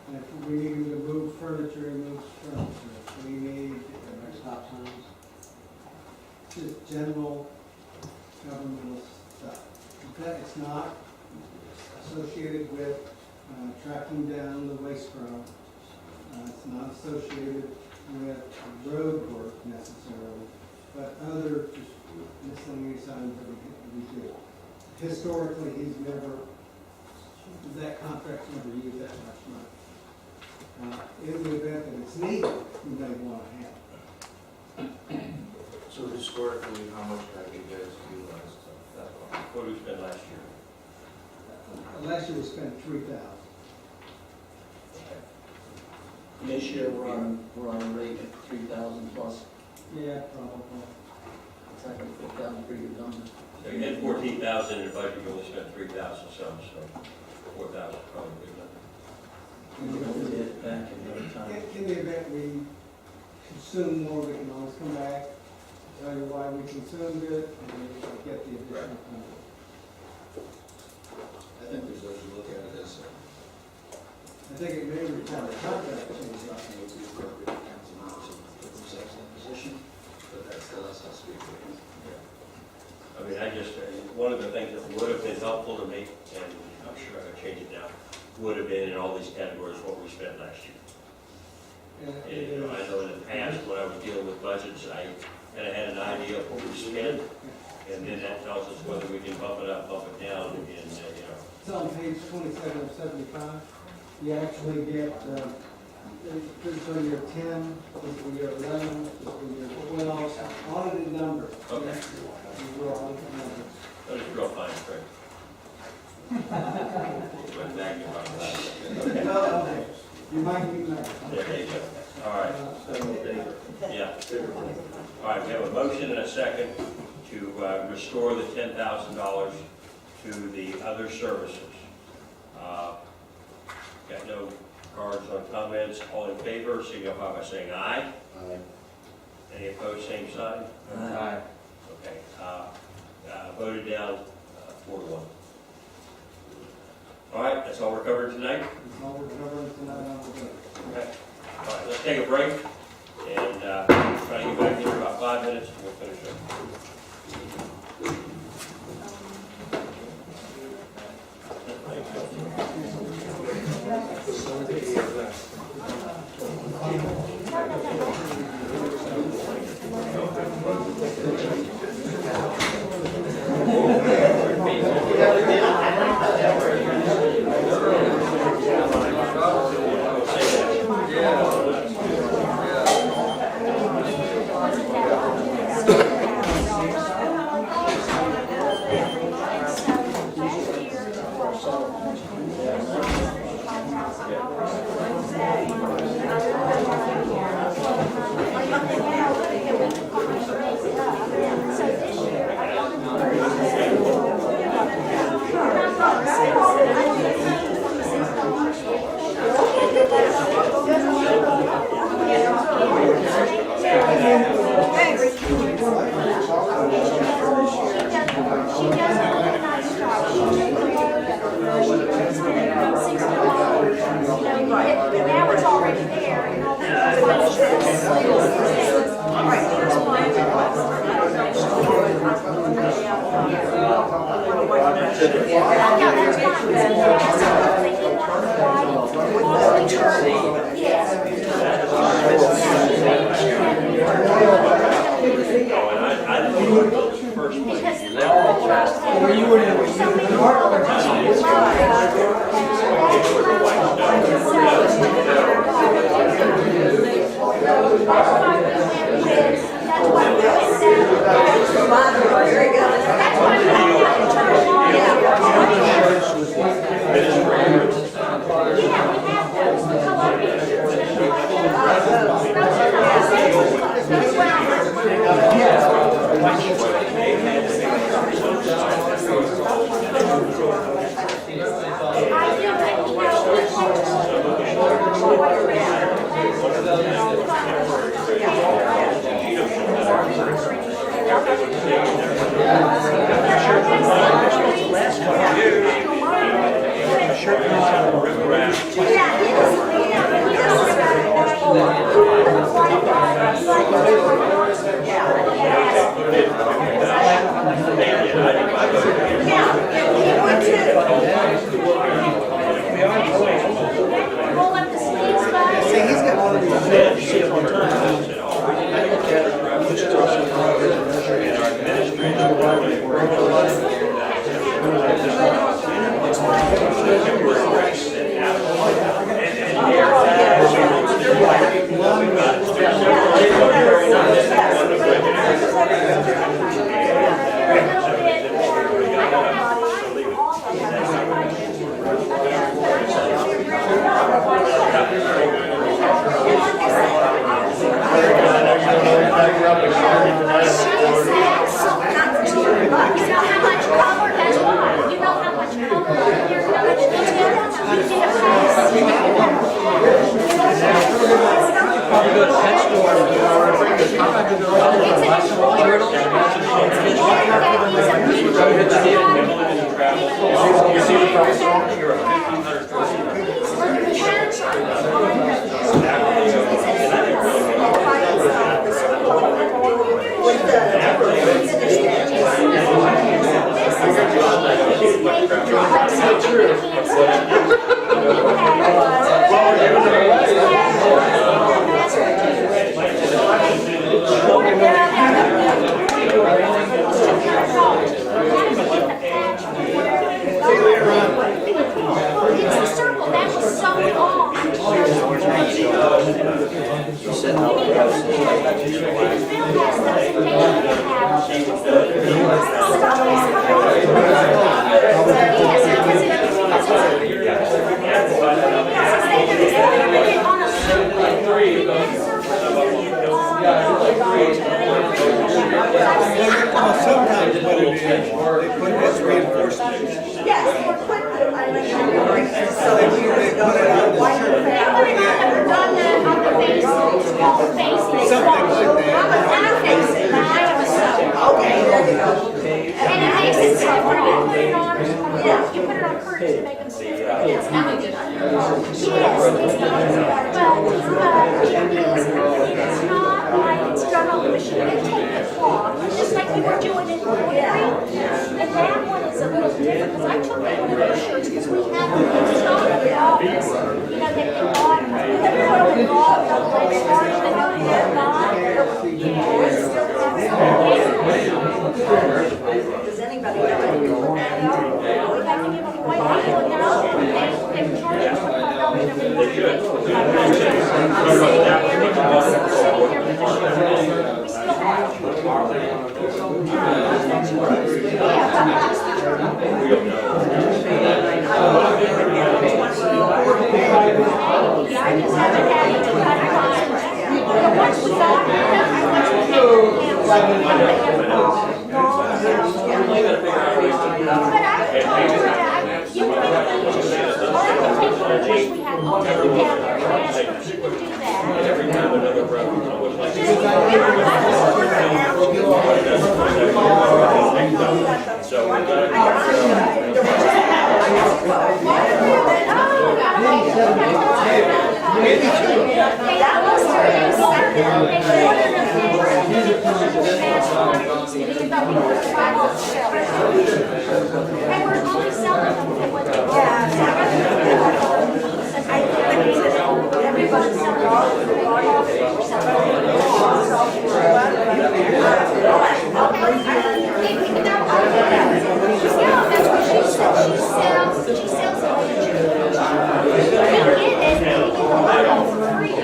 And if we need to move furniture, move furniture. If we need stop signs. Just general governmental stuff. That it's not associated with tracking down the waste problem. It's not associated with road work necessarily, but other just miscellaneous items that we do. Historically, that contract's never used that much money. In the event that it's needed, we may want to have it. So historically, how much have you guys utilized that one? What did we spend last year? Last year we spent 3,000. This year, we're on a rate of 3,000 plus. Yeah, probably. It's like a 4,000 pretty good number. So you had 14,000 in the budget, you only spent 3,000 some, so 4,000 is probably a good number. We don't get it back another time. In the event we consume more, we can always come back, tell you why we consumed it, and then we'll get the additional funding. I think there's those who look at it as I think it may require a contract change. something that would be appropriate for council members to put themselves in that position, but that's us speaking. I mean, one of the things that would have been helpful to me, and I'm sure I could change it now, would have been in all these categories what we spent last year. And, I know in the past, when I was dealing with budgets, I kind of had an idea of what we spent, and then that tells us whether we can bump it up, bump it down, and, It's on page 27 of 75. You actually get fiscal year 10, fiscal year 11, fiscal year 12, audited numbers. Okay. Real audited numbers. That is real fine print. Went back and about that. Well, okay. You might be mad. There you go. All right. Yeah. All right, we have a motion and a second to restore the $10,000 to the other services. Got no cards on comments. All in favor, signify by saying aye. Aye. Any opposed, same sign? Aye. Okay, voted down 4-1. All right, that's all we're covering tonight. That's all we're covering tonight on the bill. Okay. All right, let's take a break and try to get back in about 5 minutes and we'll finish up. Now it's already there, and all Yes, Yes, we're quick to, I mean, so we would go to white family. Never done that on the face, it's called facing. Something like that. I'm not facing, mine was so. Okay, there you go. And it makes it simpler, you put it on, you put it on curtains to make them stiff. It's elegant. Yes, it is, but it is not like it's done on the machine, they take the cloth, just like we were doing in Louisville. And that one is a little different, because I took one of those shirts, because we had them in stock in the office. You know, they bought, they bought the like starting the new year, Does anybody know anything about that? we have to give them away, people now, they charge us $5 every They should. month. We still yeah, I just haven't had it to cut it. But once we got it, but I told her that you can get each shirt, or I can take one of the ones we have, I'll take it down there and ask her if she would do that. Every time another road, I was like. So we That was and we're only selling them for what they want. Everybody's selling all the we're selling yeah, that's what she said. She sells it. We get it, we get the bottle for free.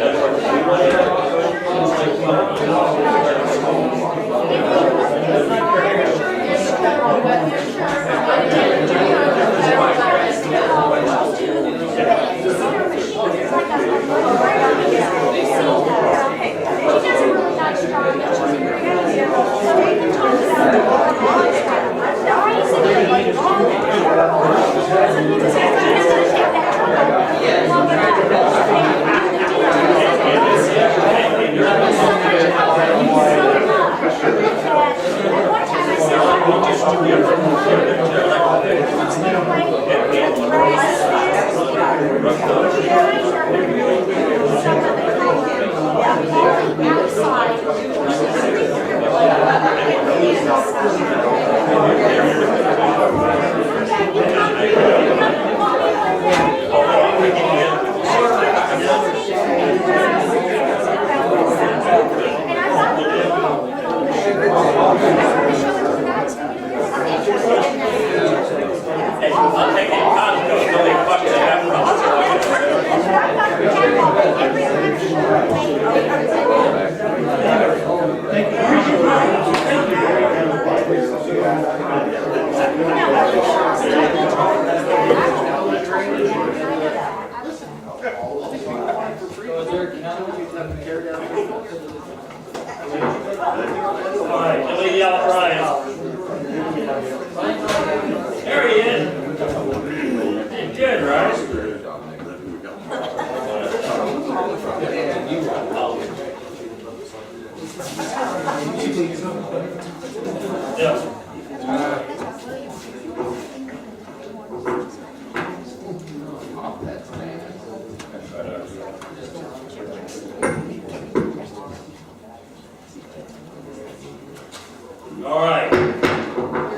All right,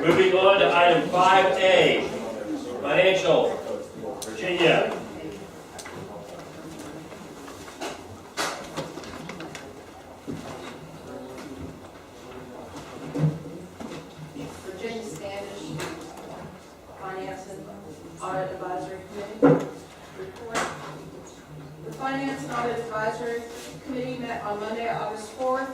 moving on to item 5A, financial, Virginia. Virginia Standish, Finance and Audit Advisory Committee report. The Finance and Audit Advisory Committee met on Monday, August 4th.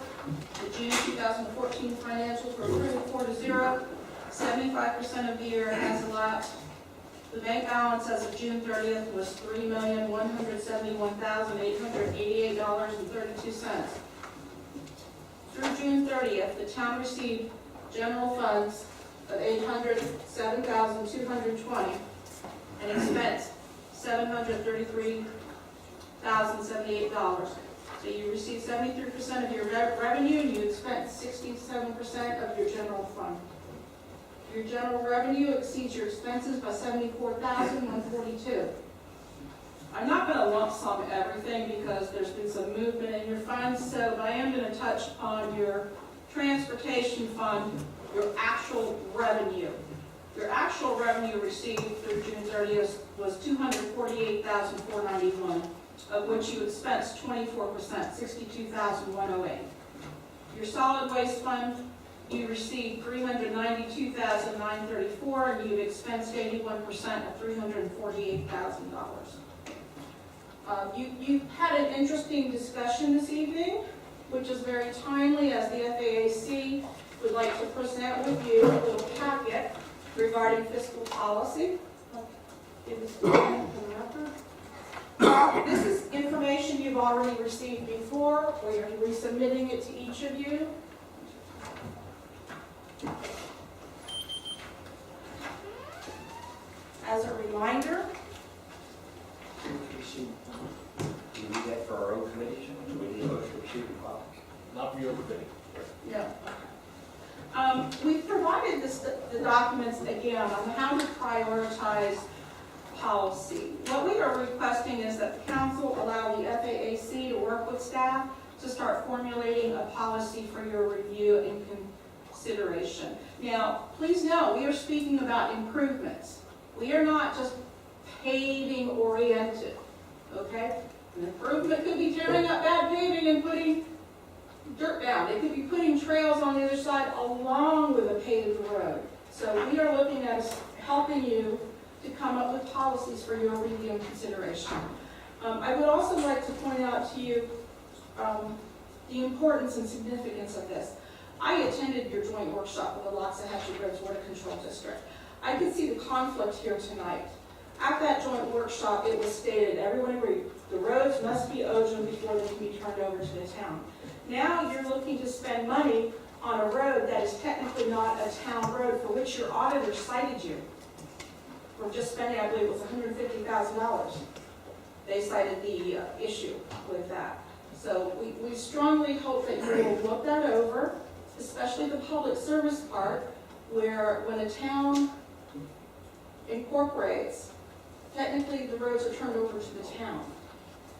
The June 2014 financials were approved 4-0. 75% of the year has elapsed. The bank balance as of June 30th was $3,171,888.32. Through June 30th, the town received general funds of $807,220 and expense $733,078. So you receive 73% of your revenue and you expense 67% of your general fund. Your general revenue exceeds your expenses by $74,142. I'm not going to lump sum everything because there's been some movement in your funds, but I am going to touch on your transportation fund, your actual revenue. Your actual revenue received through June 30th was $248,491, of which you expensed 24%, $62,108. Your solid waste fund, you received $392,934, and you've expensed 81% of $348,000. You had an interesting discussion this evening, which is very timely, as the FAAC would like to present with you a little packet regarding fiscal policy. Give this to you for the record. This is information you've already received before. We are resubmitting it to each of you. As a reminder, Do we need that for our own committees? Do we need a motion to receive and file? Not for your committee. no. We've provided the documents again on how to prioritize policy. What we are requesting is that the council allow the FAAC to work with staff to start formulating a policy for your review and consideration. Now, please know, we are speaking about improvements. We are not just paving oriented, okay? An improvement could be tearing up bad paving and putting dirt down. They could be putting trails on the other side along with a paved road. So we are looking at helping you to come up with policies for your review and consideration. I would also like to point out to you the importance and significance of this. I attended your joint workshop with the Loxahatchee Roads Water Control District. I could see the conflict here tonight. At that joint workshop, it was stated, everyone agreed, the roads must be OJEM before they can be turned over to the town. Now you're looking to spend money on a road that is technically not a town road, for which your auditor cited you for just spending, I believe it was $150,000. They cited the issue with that. So we strongly hope that you will look that over, especially the public service part, where when a town incorporates, technically the roads are turned over to the town.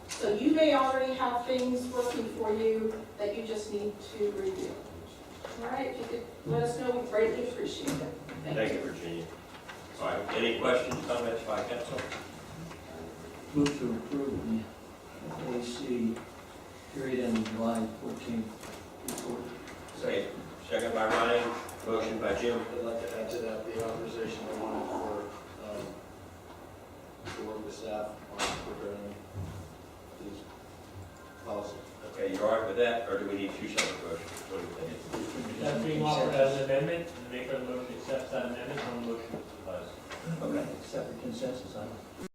So you may already have things working for you that you just need to review. All right, if you could let us know, we greatly appreciate it. Thank you, Virginia. All right, any questions, comments by council? Move to approve the FAC period ending July 14th report. Second by Ryan, motion by Jim. I'd like to add to that the authorization I wanted to work with staff on preparing these policies. Okay, you all right with that, or do we need two separate motions? What do you think? That's being offered as an amendment, and the maker of the motion accepts that amendment on the motion to suffice. Okay. Separate consensus on it.